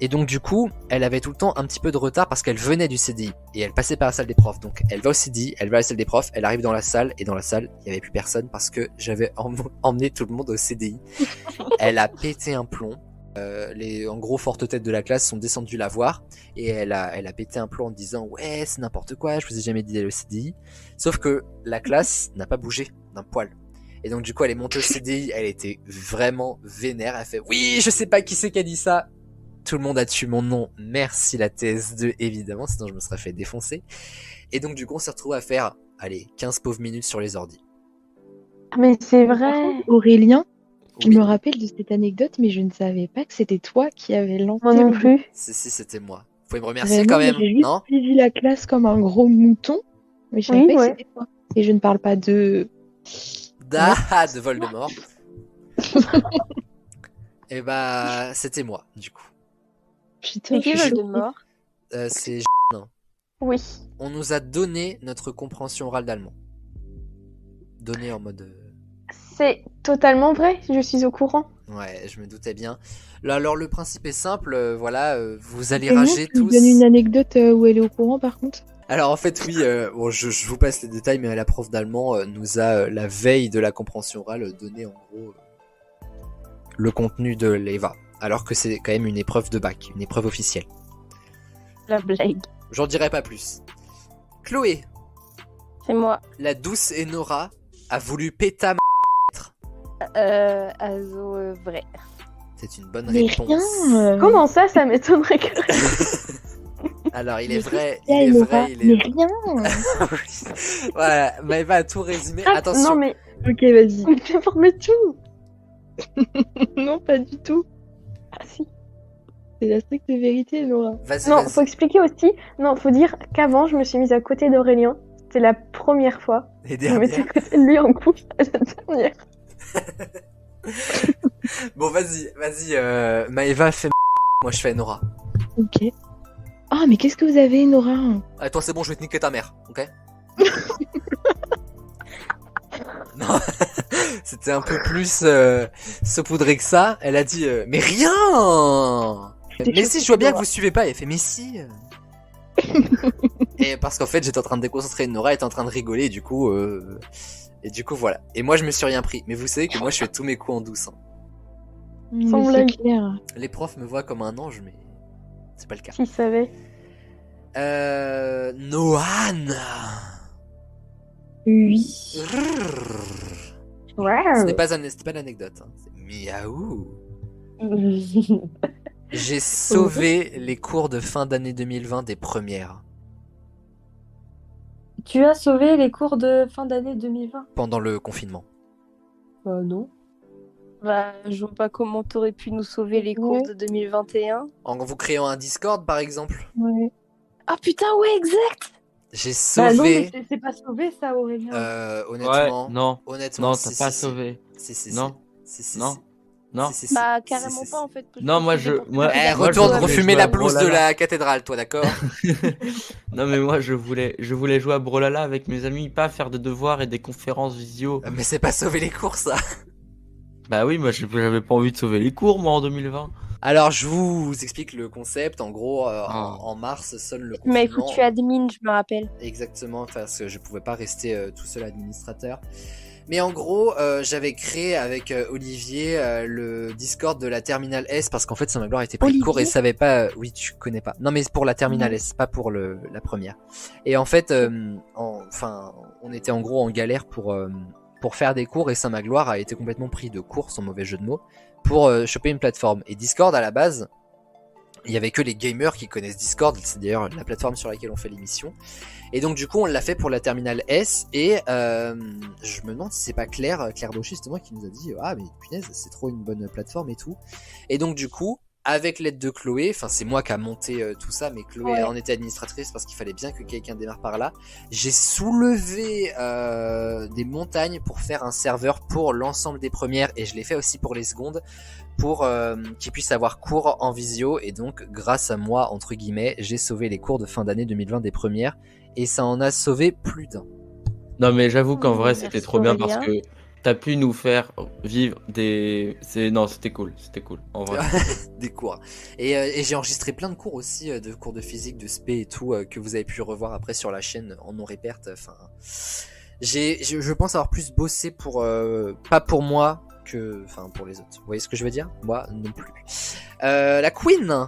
Et donc du coup, elle avait tout le temps un petit peu de retard parce qu'elle venait du CDI et elle passait par la salle des profs. Donc elle va au CDI, elle va à la salle des profs, elle arrive dans la salle et dans la salle, il y avait plus personne parce que j'avais emmené tout le monde au CDI. Elle a pété un plomb. Les en gros fortes têtes de la classe sont descendues la voir et elle a pété un plomb en disant ouais c'est n'importe quoi, je vous ai jamais dit d'aller au CDI. Sauf que la classe n'a pas bougé d'un poil. Et donc du coup elle est montée au CDI, elle était vraiment vénère, elle fait oui je sais pas qui c'est qui a dit ça. Tout le monde a tué mon nom, merci la TS2 évidemment, sinon je me serais fait défoncer. Et donc du coup on s'est retrouvé à faire, allez, 15 pauvres minutes sur les ordi. Mais c'est vrai. Aurélien, je Oui, me rappelle de cette anecdote, mais je ne savais pas que c'était toi qui avais lancé Moi non le plus. si c'était moi. Vous pouvez me remercier Vraiment, quand même, j'ai juste non? suivi la classe comme un gros mouton, mais je savais Oui, pas que ouais. c'était toi. Et je ne parle pas de... Ah, de Voldemort. Et bah c'était moi du coup. Putain, C'est qui je suis Voldemort? C'est Oui. on nous a donné notre compréhension orale d'allemand. Donné en mode... C'est totalement vrai, je suis au courant. Ouais, je me doutais bien. Là, alors le principe est simple, voilà, vous allez choquée. rager Tu me tous. donnes une anecdote où elle est au courant, par contre? Alors en fait oui, bon, je vous passe les détails, mais la prof d'allemand nous a, la veille de la compréhension orale, donné en gros le contenu de l'EVA. Alors que c'est quand même une épreuve de bac, une épreuve officielle. La blague. J'en dirai pas plus. Chloé, C'est moi. la douce Enora a voulu péta Azo, vrai. C'est une bonne Mais réponse. rien. Comment ça m'étonnerait que... Alors, il est Mais vrai, qu'est-ce il est qu'il y a, vrai, Nora il Mais est... rien. Voilà, Maëva a tout résumé. Ah, Attention, non, mais Ok, vas-y. tu informé tout. Non, pas du tout. Ah, si. C'est la stricte vérité, Nora. vas-y, Non, vas-y. faut expliquer aussi. Non, faut dire qu'avant, je me suis mise à côté d'Aurélien. C'était la première fois. Les Je me mettais à dernières. côté de lui en couple à la dernière. Bon, vas-y, Maëva fait moi je fais Nora. Ok. Ah, mais qu'est-ce que vous avez, Nora? Ah, toi, c'est bon, je vais te niquer ta mère, ok? Non, c'était un peu plus saupoudré que ça. Elle a dit mais rien. Mais si, je vois bien que vous suivez pas. Elle fait mais si. Et parce qu'en fait, j'étais en train de déconcentrer. Nora était en train de rigoler. Et du coup, voilà. Et moi, je me suis rien pris. Mais vous savez que moi, je fais tous mes coups en douce. Hein. Sans Mais blague. c'est clair. Les profs me voient comme un ange, mais c'est pas le cas. S'il savait. Noan. Oui. Ce n'est pas l'anecdote. Hein. C'est miaou. J'ai sauvé les cours de fin d'année 2020 des premières Tu as sauvé les cours de fin d'année 2020? pendant le confinement. Non. Bah, je vois pas comment t'aurais pu nous sauver les cours Ouais. de 2021. En vous créant un Discord, par exemple. Ouais. Ah putain, ouais, exact. J'ai Bah non, sauvé. mais c'est pas sauvé ça, Aurélien. Honnêtement. Ouais, non. Honnêtement, Non, si, t'as si, pas si. sauvé. Si, Non. si. Non. Non. Si, si, Bah, si, carrément si, pas si. en fait. parce Non, que moi, c'était je- pour moi- faire Eh, la moi, retourne je voulais refumer jouer la à blouse de Brawlhalla. la cathédrale, toi, d'accord? Non, mais moi, je voulais jouer à Brawlhalla avec mes amis, pas faire de devoirs et des conférences visio. Mais c'est pas sauver les cours, ça. Bah oui, moi, j'avais pas envie de sauver les cours, moi, en 2020. Alors, je vous explique le concept. En gros, Ah. en mars sonne le Tu m'avais confinement. foutu admin, je me rappelle. Exactement, parce que je pouvais pas rester tout seul administrateur. Mais en gros, j'avais créé avec Olivier le Discord de la Terminale S parce qu'en fait, Saint-Magloire était pris de cours et Olivier savait pas. Oui, tu connais pas. Non, mais c'est pour la Terminale S, pas pour la première. Et en fait, on était en gros en galère pour faire des cours et Saint-Magloire a été complètement pris de court, sans mauvais jeu de mots, pour choper une plateforme. Et Discord à la base, il y avait que les gamers qui connaissent Discord, c'est d'ailleurs la plateforme sur laquelle on fait l'émission. Et donc du coup on l'a fait pour la Terminale S et je me demande si c'est pas Claire Daucher justement qui nous a dit ah mais punaise c'est trop une bonne plateforme et tout. Et donc du coup avec l'aide de Chloé, enfin c'est moi qui a monté tout ça mais Chloé en était administratrice parce qu'il fallait bien que quelqu'un démarre par là. J'ai soulevé des montagnes pour faire un serveur pour l'ensemble des premières et je l'ai fait aussi pour les secondes pour qu'ils puissent avoir cours en visio et donc grâce à moi entre guillemets j'ai sauvé les cours de fin d'année 2020 des premières et ça en a sauvé plus d'un. Non, mais j'avoue qu'en vrai, Merci, c'était trop bien parce Aurélien. que t'as pu nous faire vivre des. Non, c'était cool, en vrai. Des cours. Et j'ai enregistré plein de cours aussi, de cours de physique, de spé et tout, que vous avez pu revoir après sur la chaîne en non réperte. Enfin, je pense avoir plus bossé pour, pas pour moi que, enfin, pour les autres. Vous voyez ce que je veux dire? Moi, non plus. La Queen.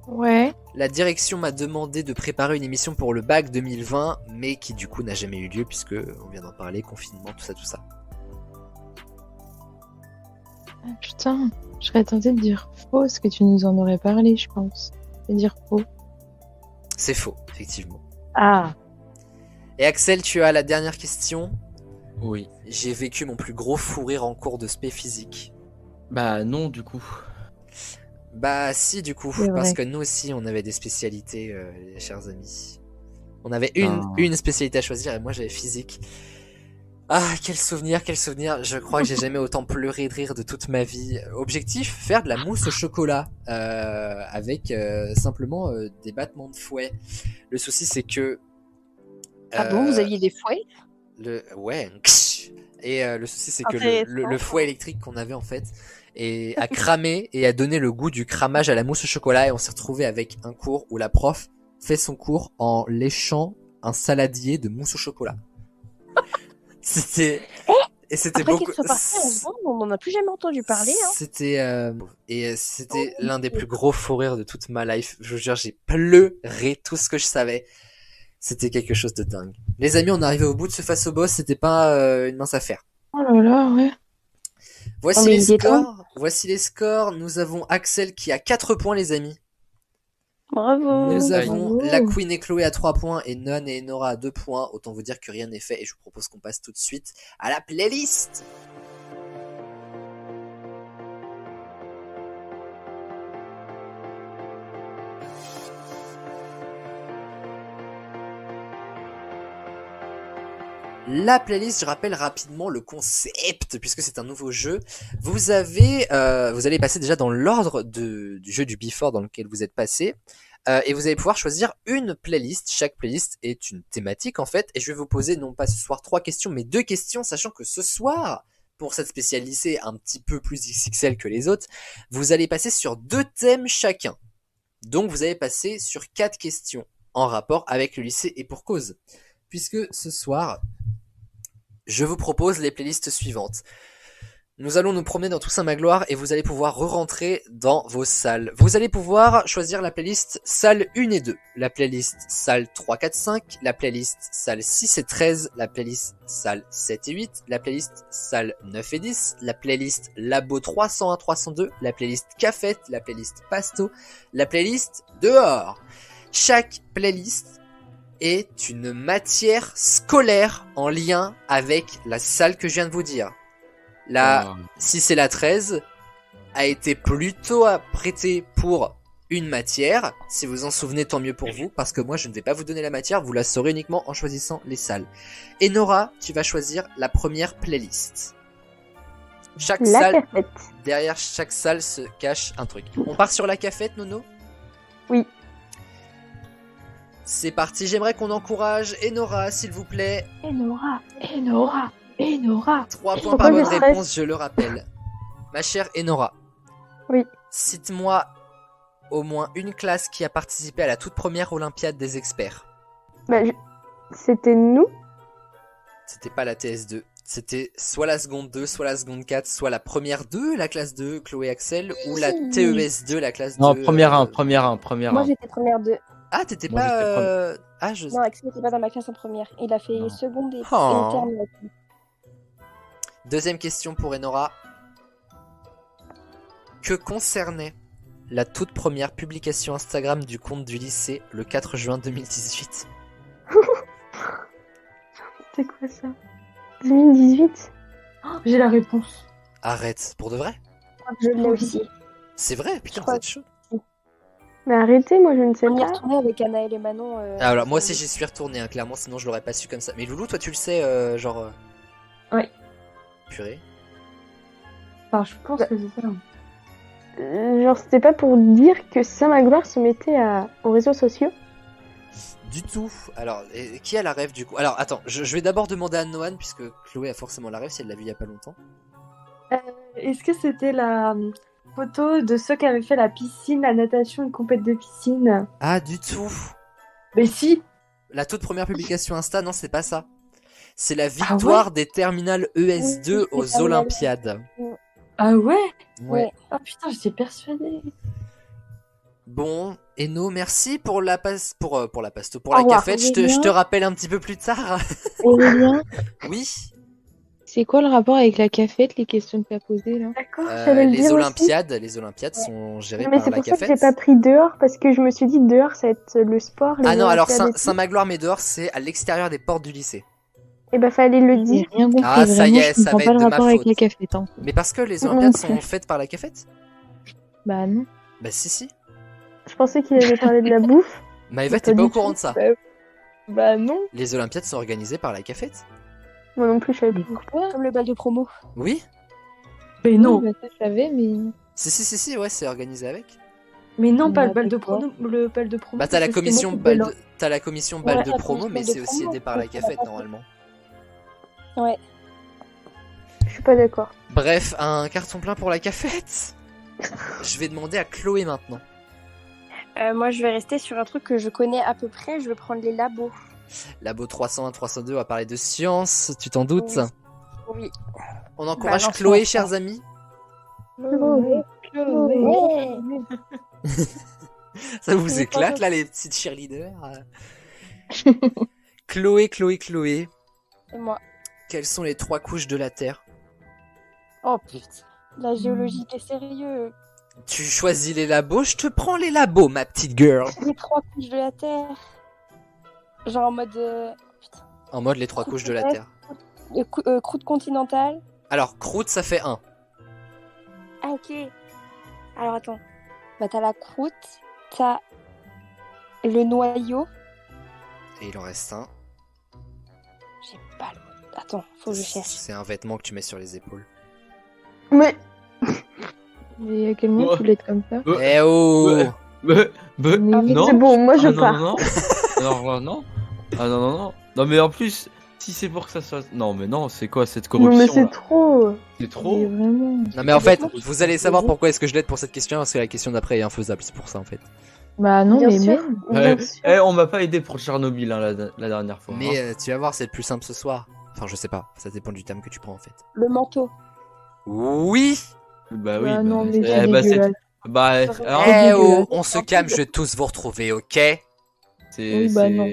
Ouais. La direction m'a demandé de préparer une émission pour le bac 2020, mais qui du coup n'a jamais eu lieu puisque on vient d'en parler, confinement, tout ça. Ah, putain, je serais tentée de dire faux, parce que tu nous en aurais parlé, je pense. De dire faux. C'est faux, effectivement. Ah. Et Axel, tu as la dernière question. Oui. J'ai vécu mon plus gros fou rire en cours de spé physique. Bah non, du coup. Bah si, du coup, C'est parce vrai. que nous aussi, on avait des spécialités, les chers amis. On avait Ah. une spécialité à choisir et moi j'avais physique. Ah, quel souvenir, quel souvenir. Je crois que j'ai jamais autant pleuré de rire de toute ma vie. Objectif, faire de la mousse au chocolat avec simplement des battements de fouet. Le souci, c'est que... Ah bon, vous aviez des fouets? Ouais. Et le souci, c'est que Intéressant. le fouet électrique qu'on avait en fait a cramé et a donné le goût du cramage à la mousse au chocolat et on s'est retrouvé avec un cours où la prof fait son cours en léchant un saladier de mousse au chocolat. C'était Après beaucoup. qu'il soit parti, on n'en a plus jamais entendu parler. Hein. C'était l'un des plus gros fous rires de toute ma life. Je vous jure, j'ai pleuré tout ce que je savais. C'était quelque chose de dingue. Les amis, on est arrivé au bout de ce face au boss. C'était pas une mince affaire. Oh là là, ouais. Voici Oh, mais les il est temps. scores. Voici les scores. Nous avons Axel qui a 4 points, les amis. Bravo. Nous Aïe. avons la Queen et Chloé à 3 points et Non et Nora à 2 points. Autant vous dire que rien n'est fait et je vous propose qu'on passe tout de suite à la playlist. La playlist, je rappelle rapidement le concept, puisque c'est un nouveau jeu. Vous allez passer déjà dans l'ordre du jeu du Before dans lequel vous êtes passé. Et vous allez pouvoir choisir une playlist. Chaque playlist est une thématique en fait. Et je vais vous poser non pas ce soir 3 questions, mais 2 questions, sachant que ce soir, pour cette spéciale lycée un petit peu plus XXL que les autres, vous allez passer sur 2 thèmes chacun. Donc vous allez passer sur 4 questions en rapport avec le lycée et pour cause. Puisque ce soir, je vous propose les playlists suivantes. Nous allons nous promener dans Toussaint Magloire et vous allez pouvoir re-rentrer dans vos salles. Vous allez pouvoir choisir la playlist salle 1 et 2, la playlist salle 3, 4, 5, la playlist salle 6 et 13, la playlist salle 7 et 8, la playlist salle 9 et 10, la playlist Labo 301, 302, la playlist Cafette, la playlist Pasto, la playlist Dehors. Chaque playlist est une matière scolaire en lien avec la salle que je viens de vous dire. La 6 et la 13 a été plutôt apprêtée pour une matière. Si vous en souvenez, tant mieux pour vous, parce que moi je ne vais pas vous donner la matière, vous la saurez uniquement en choisissant les salles. Et Nora, tu vas choisir la première playlist. Chaque salle, cafette. derrière chaque salle se cache un truc. On part sur la cafette, Nono ? Oui. C'est parti, j'aimerais qu'on encourage Enora, s'il vous plaît. Enora, Enora, Enora. 3 points Pourquoi par je bonne stresse réponse, je le rappelle. Ma chère Enora. Oui. Cite-moi au moins une classe qui a participé à la toute première Olympiade des experts. Bah, c'était nous. C'était pas la TS2. C'était soit la seconde 2, soit la seconde 4, soit la première 2, la classe 2, Chloé Axel, ou la TES2, la classe 2. Non, première 1, première 1, première 1. Moi, j'étais première 2. Ah, t'étais Moi, pas... j'étais Ah, je... Non, Axel n'était pas dans ma classe en première. Il a fait Non. seconde et Oh. terminale. Deuxième question pour Enora. Que concernait la toute première publication Instagram du compte du lycée le 4 juin 2018 ? C'est quoi ça 2018. J'ai la réponse. Arrête, pour de vrai ? Je l'ai aussi. C'est vrai, putain, Je vous crois. êtes chaud. Mais arrêtez, moi je ne sais On y est pas. retourné avec Anaël et Manon. Ah, alors moi aussi j'y suis retourné, hein, clairement, sinon je l'aurais pas su comme ça. Mais Loulou, toi tu le sais, genre... Ouais. Purée. Enfin, je pense que c'est ça. Genre, c'était pas pour dire que Saint-Magloire se mettait aux réseaux sociaux. Du tout. Alors, qui a la rêve du coup ? Alors, attends, je vais d'abord demander à Noan, puisque Chloé a forcément la rêve si elle l'a vu il y a pas longtemps. Est-ce que c'était la photo de ceux qui avaient fait la piscine, la natation, une compète de piscine? Ah, du tout. Mais si. La toute première publication Insta, non, c'est pas ça. C'est la victoire des terminales ES2 Oui, aux c'est Olympiades. Ah ouais? Ouais. Oh putain, j'étais persuadée. Bon, Eno, merci pour la pour la pasto, pour Au la revoir. cafette. Je te rappelle un petit peu plus tard. Aurélien, Oui. c'est quoi le rapport avec la cafette, les questions que t'as posées là? D'accord, j'allais le Les dire aussi. Olympiades sont gérées Mais par c'est la pour ça que j'ai cafette. pas pris dehors, parce que je me suis dit dehors ça va être le sport. Les Ah non, alors Olympiades et tout. Saint-Magloire Médor, c'est à l'extérieur des portes du lycée. Eh ben fallait le J'ai dire. rien compris, Ah, ça vraiment, y est, je ça comprends va pas être le de ma rapport avec faute. la cafette. Hein. Mais parce que les Non Olympiades plus. sont faites par la cafette. Bah non. Bah si. Je pensais qu'il allait parler de la bouffe. Maëva, Pas t'es pas du au courant tout. de ça. Bah non. Les Olympiades sont organisées par la cafette. Moi non plus, je savais Mais pas. quoi? Comme le bal de promo. Oui. Mais non. Oui, bah, ça je savais, mais... Si, ouais, c'est organisé avec. Mais non, pas Bah, le bal de d'accord. promo. Le bal de promo. Bah t'as la parce que commission moi, bal c'était de... t'as la commission bal Ouais, de la promo, commission mais bal de c'est aussi promo, aidé par la c'est cafette pas- normalement. Ouais. Je suis pas d'accord. Bref, un carton plein pour la cafette. Je vais demander à Chloé maintenant. Moi, je vais rester sur un truc que je connais à peu près. Je vais prendre les labos. Labo 301, 302, on va parler de science, tu t'en doutes? Oui. On encourage Bah non, Chloé, je pense chers pas. amis. Ouais. Ça vous éclate là, les petites cheerleaders? Chloé, Et moi. quelles sont les 3 couches de la Terre? Oh putain. La géologie, t'es sérieux? Tu choisis les labos, je te prends les labos, ma petite girl. Les 3 couches de la Terre. Genre en mode. Putain. En mode les 3 couches de la Terre. Croûte continentale. Alors, croûte, ça fait 1. Ah, ok. Alors attends. Bah, t'as la croûte, t'as le noyau. Et il en reste un. J'ai pas le. Attends, faut que je cherche. C'est un vêtement que tu mets sur les épaules. Mais Mais à quel moment Ouais. tu voulais être comme ça? Eh oh Mais, Mais non. c'est bon, moi je Ah, non, pars. non, non. non. Ah non, non, non. Non, mais en plus, si c'est pour que ça soit. Non, mais non, c'est quoi cette Non corruption mais c'est là trop. C'est Mais trop. vraiment. Non mais en fait, vous allez savoir pourquoi est-ce que je l'aide pour cette question, parce que la question d'après est infaisable, c'est pour ça en fait. Bah non, Bien mais sûr. même. Ouais. Bien sûr. Eh, on m'a pas aidé pour Tchernobyl hein, la dernière fois. Mais hein. tu vas voir, c'est le plus simple ce soir. Enfin, je sais pas, ça dépend du thème que tu prends en fait. Le manteau. Oui. Bah oui. Bah non, mais c'est- c'est bah, c'est. dégueulasse. Bah, alors, Eh oh, dégueulasse. on se calme, je vais tous vous retrouver, ok? c'est. Oui, bah c'est- non.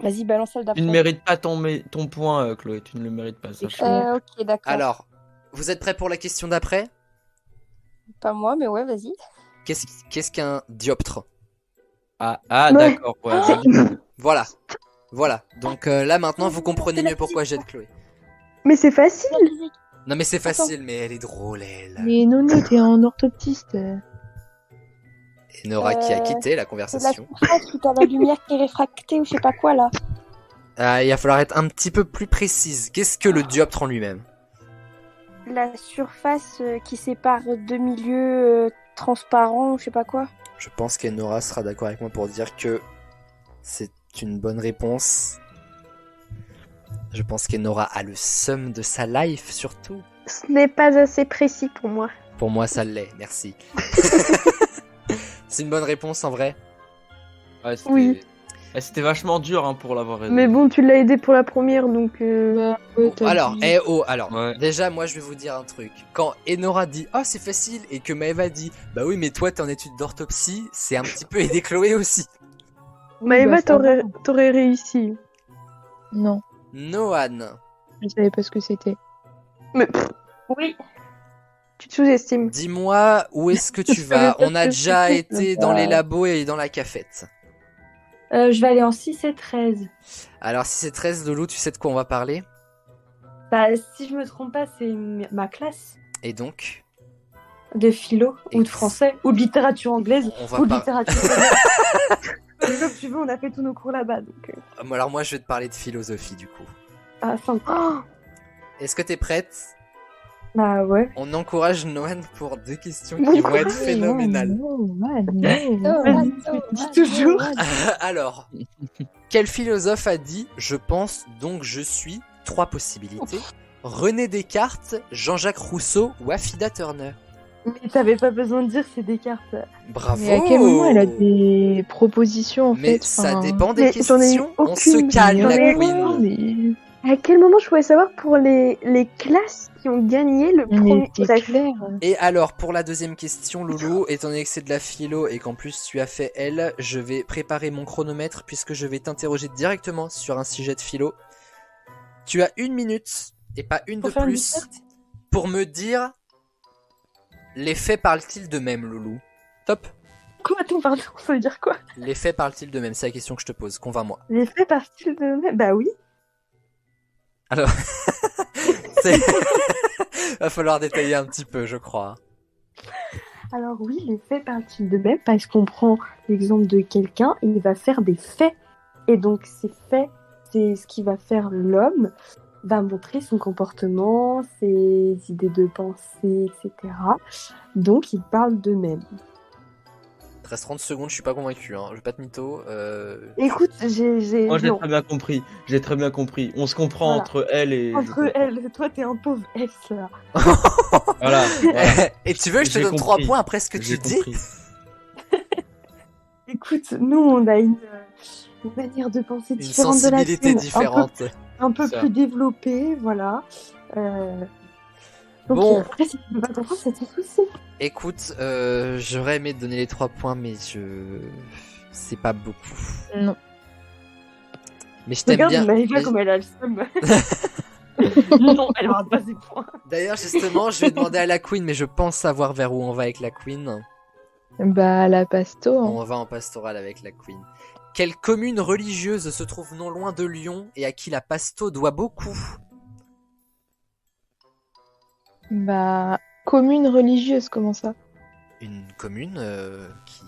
Vas-y, balance celle Tu d'après. ne mérites pas ton point, Chloé. Tu ne le mérites pas, sache. Ok, d'accord. Alors, vous êtes prêts pour la question d'après? Pas moi, mais ouais, vas-y. Qu'est-ce qu'un dioptre? Ah, Ouais. d'accord. Ouais, joli. Voilà. Voilà. Donc là maintenant vous comprenez mieux pourquoi j'aide Chloé. Mais c'est facile. Non mais c'est facile, mais elle est drôle elle. Mais Nono, t'es en orthoptiste. Et Nora qui a quitté la C'est la conversation. surface où t'as la lumière qui est réfractée ou je sais pas quoi là. Il va falloir être un petit peu plus précise. Qu'est-ce que le dioptre en lui-même? La surface qui sépare deux milieux transparents ou je sais pas quoi. Je pense qu'Enora sera d'accord avec moi pour dire que c'est une bonne réponse. Je pense qu'Enora a le seum de sa life surtout. Ce n'est pas assez précis pour moi. Pour moi ça l'est, merci. C'est une bonne réponse en vrai. Ouais, c'était- Oui. C'était vachement dur hein, pour l'avoir aidé. Mais bon, tu l'as aidé pour la première, donc. Bah, ouais, t'as Alors, dit- alors, Ouais. déjà, moi, je vais vous dire un truc. Quand Enora dit, oh, c'est facile, et que Maëva dit, bah oui, mais toi, t'es en études d'orthopsie, c'est un petit peu aider Chloé aussi. Maëva, bah, ça va. t'aurais réussi. Non, Noan, je savais pas ce que c'était. Mais Oui. tu te sous-estimes. dis-moi où est-ce que tu Je savais vas. pas On a ce que déjà c'était, été ça. dans les labos et dans la cafette. Je vais aller en 6 et 13. Alors, si c'est 13, Loulou, tu sais de quoi on va parler? Bah, si je me trompe pas, c'est ma classe Et donc, de philo ou de Ex- français ou de littérature anglaise on va ou de par- littérature. Comme tu veux, on a fait tous nos cours là-bas. Donc, Alors, moi, je vais te parler de philosophie, du coup. ah, sympa. Oh, Est-ce que t'es prête? Bah ouais. On encourage Noan pour 2 questions Bon qui vont être Ouais, phénoménales. ouais, dis toujours. Alors, quel philosophe a dit « Je pense, donc je suis » 3 possibilités. René Descartes, Jean-Jacques Rousseau ou Affida Turner. Mais t'avais pas besoin de dire c'est Descartes. Bravo. Mais à quel moment elle a des propositions en Mais fait ça enfin, dépend des Mais j'en ai eu questions. On se aucune. calme, J'en la ai queen. mais À quel moment je pouvais savoir pour les classes qui ont gagné le mais premier. c'est Bref. clair. Et alors, pour la deuxième question, Loulou, étant donné que c'est de la philo et qu'en plus tu as fait L, je vais préparer mon chronomètre puisque je vais t'interroger directement sur un sujet de philo. Tu as 1 minute, et pas une Pour de faire une plus, disserte pour me dire les faits parlent-ils d'eux-mêmes, Loulou? Top. Quoi, attends, pardon, ça veut dire quoi? Les faits parlent-ils d'eux-mêmes? C'est la question que je te pose, convainc-moi. Les faits partent-ils de... Bah oui. Alors, c'est... va falloir détailler un petit peu, je crois. Alors oui, les faits partent-ils de même parce qu'on prend l'exemple de quelqu'un et il va faire des faits. Et donc ces faits, c'est ce qui va faire l'homme, va montrer son comportement, ses idées de pensée, etc. Donc ils parlent d'eux-mêmes. Il te reste 30 secondes, je suis pas convaincu, hein. Je vais pas te mytho. Écoute, j'ai... Moi j'ai non. très bien compris. J'ai très bien compris. On se comprend Voilà. entre elle et. Entre elles, toi t'es un pauvre S là. Voilà. voilà. Et tu veux que je te J'ai donne 3 compris. points après ce que tu J'ai dis? compris. Écoute, nous on a une manière de penser Une différente de la sensibilité tienne, différente. un peu Ça. plus développée, voilà. Donc Bon. après, si tu peux pas comprendre, c'est ton souci. Écoute, j'aurais aimé te donner les 3 points, mais c'est pas beaucoup. Non. Mais je t'aime Regarde bien. Maëva mais- comme elle a le seum. Non, elle aura pas ses points. D'ailleurs, justement, je vais demander à la Queen, mais je pense savoir vers où on va avec la Queen. Bah, la pasto. Hein. On va en pastoral avec la Queen. Quelle commune religieuse se trouve non loin de Lyon et à qui la Pasto doit beaucoup? Bah, commune religieuse, comment ça? Une commune qui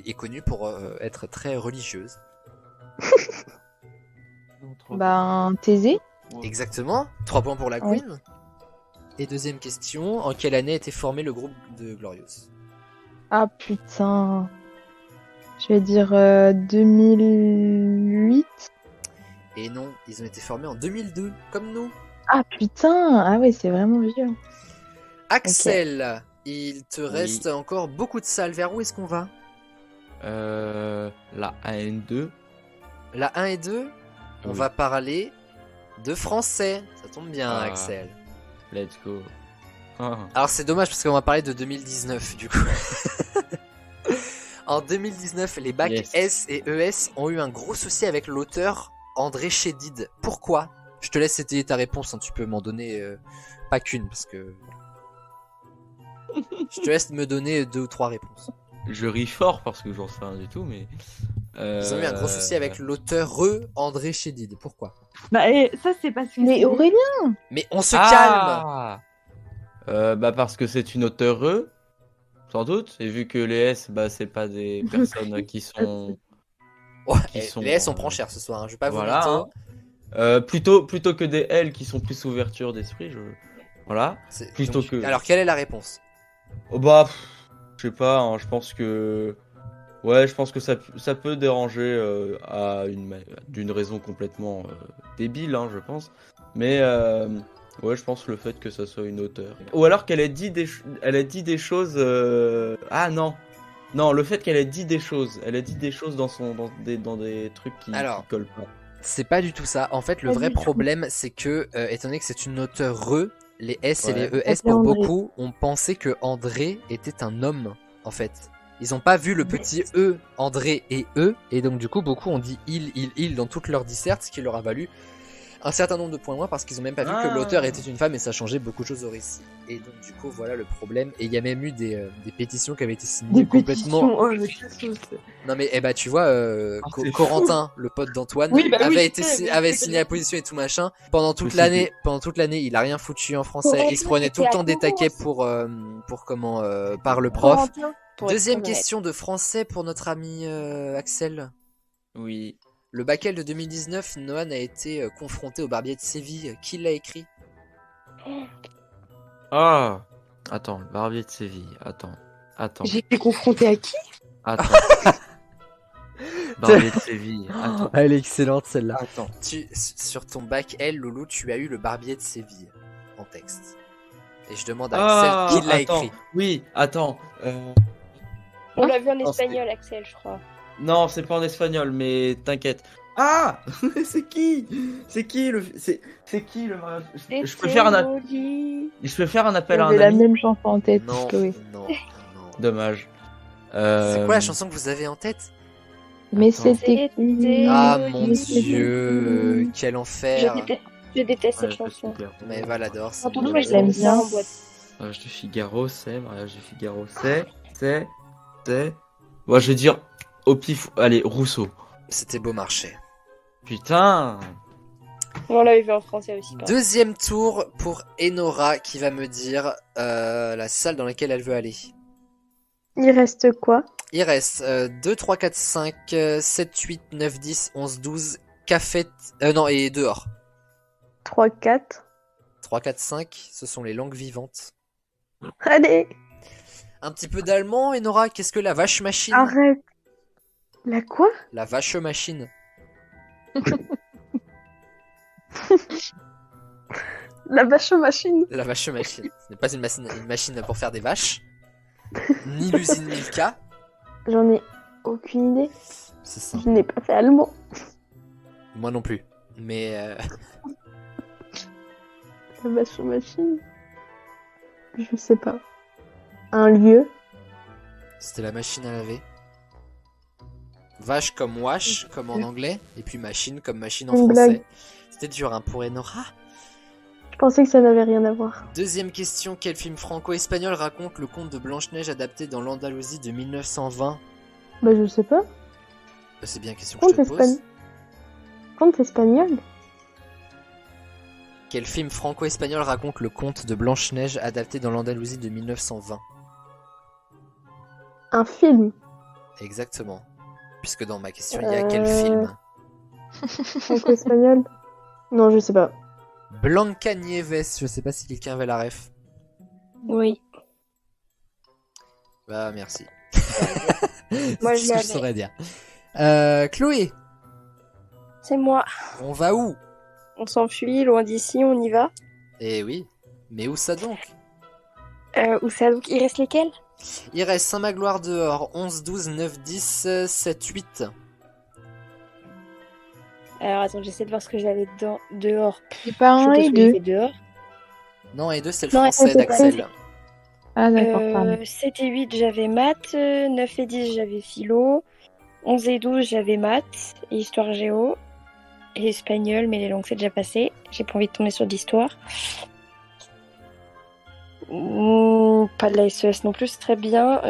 est connue pour être très religieuse. Bah, un Thésée. Exactement. 3 points pour la Ouais. Queen. Et deuxième question, en quelle année a été formé le groupe de Glorious? Ah putain. Je vais dire 2008. Et non, ils ont été formés en 2002, comme nous. Ah putain. Ah ouais, c'est vraiment vieux. Axel, il te reste encore beaucoup de salles. Vers où est-ce qu'on va? La 1 et 2. La 1 et 2, on Oui. va parler de français. Ça tombe bien, Ah. Axel. Let's go. Ah. Alors c'est dommage parce qu'on va parler de 2019 du coup. En 2019, les bacs Yes. S et ES ont eu un gros souci avec l'auteur André Chédid. Pourquoi? Je te laisse étayer ta réponse, hein. Tu peux m'en donner pas qu'une parce que... Je te laisse me donner 2 ou 3 réponses. Je ris fort parce que j'en sais rien du tout, mais. Ils ont eu un gros souci avec l'auteur André Chédid. Pourquoi? Bah, et ça, c'est parce que. Mais c'est- Aurélien. Mais on se calme. Bah parce que c'est une auteure, sans doute, et vu que les S, bah c'est pas des personnes qui sont. Ouais, Qui sont, les S on prend cher ce soir, hein. Je vais pas Voilà. vous Hein. mytho. Plutôt que des L qui sont plus ouverture d'esprit, voilà. C'est- Plutôt donc, que. Alors quelle est la réponse? Oh bah, je sais pas, hein, je pense que. Ouais, je pense que ça peut déranger d'une raison complètement débile, hein, je pense. Mais ouais, je pense le fait que ça soit une auteure. Ou alors qu'elle ait dit elle a dit des choses. Ah non, non, le fait qu'elle ait dit des choses. Elle a dit des choses dans des trucs qui collent pas. C'est pas du tout ça. En fait, le Pas vrai du tout. problème, c'est que, étant donné que c'est une auteure les S et Ouais. les ES, Appelez pour André. beaucoup, ont pensé que André était un homme, en fait. Ils ont pas vu le petit E, André et E, et donc du coup, beaucoup ont dit il dans toutes leurs dissertes, ce qui leur a valu un certain nombre de points moins parce qu'ils ont même pas vu que Ah. l'auteur était une femme et ça changeait beaucoup de choses au récit. Et donc du coup, voilà le problème. Et il y a même eu des pétitions qui avaient été signées Des complètement. pétitions, oh, je casse. Non mais tu vois, c'est Corentin, le pote d'Antoine, Oui, bah oui, avait je sais, mais avait c'est signé la position et tout machin. Pendant toute Mais l'année, il a rien foutu en français. Corentin, Il se prenait tout le c'était temps des à taquets par le prof. Corentin, pour être Deuxième honnête. question de français pour notre ami Axel. Oui. Le baccalauréat de 2019, Noan a été confronté au Barbier de Séville. Qui l'a écrit? Ah. Attends, le Barbier de Séville. Attends. J'ai été confrontée à qui? Attends. Barbier de Séville. Attends. Elle est excellente celle-là. Attends. Sur ton bac L, Loulou, tu as eu le Barbier de Séville en texte. Et je demande à Axel qui l'a attends. écrit. Oui, attends. On l'a vu en Non, espagnol, Axel, je crois. Non, c'est pas en espagnol, mais t'inquiète. Ah. C'est qui? C'est qui le mariage? Je peux faire un appel à un J'avais la ami. même chanson en tête, Non, Chloé. non. Dommage. C'est quoi la chanson que vous avez en tête? Mais Attends. c'était qui? Ah oui, mon mais c'est dieu, quel enfer. Je déteste cette Ouais, chanson. Mais Val adore. c'est Antoine, bon. moi, je l'aime bien. en boîte. Mariage de Figaro, c'est. Mariage de Figaro, c'est. Bon, je vais dire au pif. Allez, Rousseau. C'était Beaumarchais. Putain. On l'avait vu en français aussi. quand même. Deuxième tour pour Enora qui va me dire la salle dans laquelle elle veut aller. Il reste quoi? Il reste 2, 3, 4, 5, 7, 8, 9, 10, 11, 12, café... non, et dehors. 3, 4. 3, 4, 5, ce sont les langues vivantes. Allez, Un petit peu d'allemand, Enora, qu'est-ce que la vache machine? arrête. La quoi? La vache machine. La vache aux machines. La vache machine. Ce n'est pas une machine pour faire des vaches. Ni l'usine Milka. J'en ai aucune idée. C'est ça. Je n'ai pas fait allemand. Moi non plus. Mais La vache aux machines. Je sais pas. Un lieu. c'était la machine à laver. Vache comme wash, comme en anglais. Et puis machine comme machine en Une français. blague. C'était dur hein, pour Enora. Je pensais que ça n'avait rien à voir. Deuxième question, quel film franco-espagnol raconte le conte de Blanche-Neige adapté dans l'Andalousie de 1920? Bah, je sais pas. C'est bien la question que je Conte te pose. espagnol. Conte espagnol? Quel film franco-espagnol raconte le conte de Blanche-Neige adapté dans l'Andalousie de 1920? Un film. Exactement. Puisque dans ma question, il y a quel film? Franco-espagnol? Non, je sais pas. Blanca Nieves, je sais pas si quelqu'un avait la ref. Oui. Bah, merci. Moi, C'est je ce que je l'avais. saurais dire. Chloé, C'est moi. on va où? On s'enfuit, loin d'ici, on y va. Eh oui, mais où ça donc? Où ça donc? Il reste lesquels? Il reste Saint-Magloire dehors, 11, 12, 9, 10, 7, 8. Alors attends, j'essaie de voir ce que j'avais dehors. C'est pas Je un suppose et que j'ai deux. fait dehors. Non, et 2, c'est le Non, français c'est pas d'Axel. Ah d'accord, pardon. 7 et 8, j'avais maths. 9 et 10, j'avais philo. 11 et 12, j'avais maths. Et histoire géo. Et espagnol, mais les langues, c'est déjà passé. J'ai pas envie de tomber sur d'histoire. Pas de la SES non plus, c'est très bien.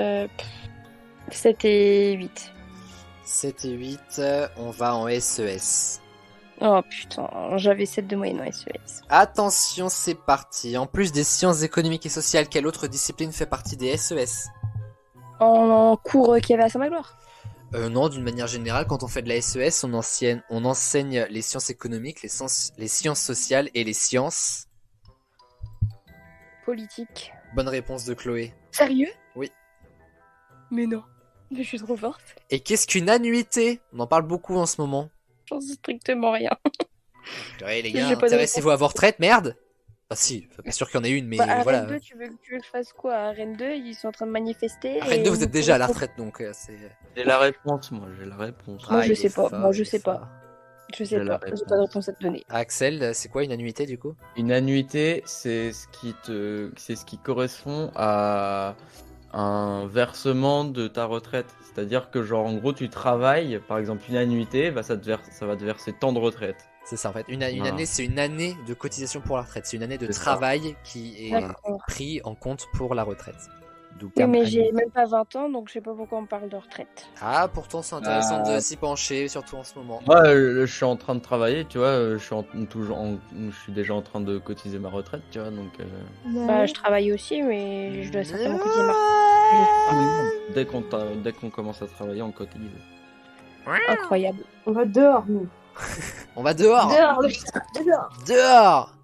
7 et 8. 7 et 8, on va en SES. Oh putain, j'avais 7 de moyenne en SES. Attention, c'est parti. En plus des sciences économiques et sociales, quelle autre discipline fait partie des SES? En cours qu'il y avait à Saint-Magloire. Non, d'une manière générale, quand on fait de la SES, on enseigne les sciences économiques, les sciences sociales et les sciences. Politique. Bonne réponse de Chloé. Sérieux? Oui. Mais non. Je suis trop forte. Et qu'est-ce qu'une annuité? On en parle beaucoup en ce moment. J'en sais strictement rien. Ouais, les J'ai gars, pas de intéressez-vous à vos retraites, merde. Ah si, bien sûr qu'il y en a une, mais Bah, à voilà. Rennes 2, tu veux que je fasse quoi? À Rennes 2, ils sont en train de manifester. À Rennes 2, vous êtes déjà à la retraite, donc c'est... J'ai la réponse, moi, j'ai la réponse. Moi, Ah, je il sais est pas. fort, Moi, je il est sais pas. fort. Je sais J'ai la pas. J'ai réponse. pas de réponse à te donner. Axel, c'est quoi une annuité du coup? Une annuité, c'est ce qui correspond à un versement de ta retraite. C'est-à-dire que, genre, en gros, tu travailles, par exemple, une annuité, bah, ça va te verser tant de retraite. C'est ça en fait. Une Voilà. année, c'est une année de cotisation pour la retraite. C'est une année de C'est ça. travail qui est D'accord. pris en compte pour la retraite. D'où le Oui, terme mais j'ai annuité. même pas 20 ans, donc je sais pas pourquoi on parle de retraite. Ah, pourtant c'est intéressant Ah. de s'y pencher, surtout en ce moment. Moi, je suis en train de travailler, tu vois, je suis déjà en train de cotiser ma retraite, tu vois, donc... Bah, je travaille aussi, mais je dois certainement cotiser ma Dès qu'on commence à travailler, on cotise. Incroyable. On va dehors, nous. On va dehors. Dehors. Dehors.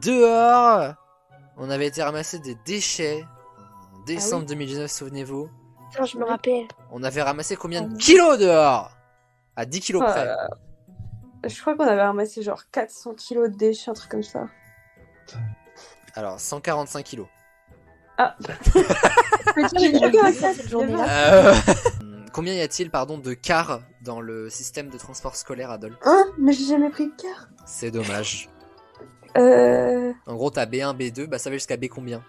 Dehors. On avait été ramasser des déchets en décembre 2019, souvenez-vous. Putain, je me rappelle. On avait ramassé combien de kilos dehors? À 10 kilos près. Je crois qu'on avait ramassé genre 400 kilos de déchets, un truc comme ça. Alors, 145 kilos. Ah. J'ai J'ai pas pas ça cette journée-là. Combien y a-t-il, de cars dans le système de transport scolaire, Adol? Hein? Mais j'ai jamais pris de car. C'est dommage. Euh... En gros, t'as B1, B2, bah ça va jusqu'à B combien?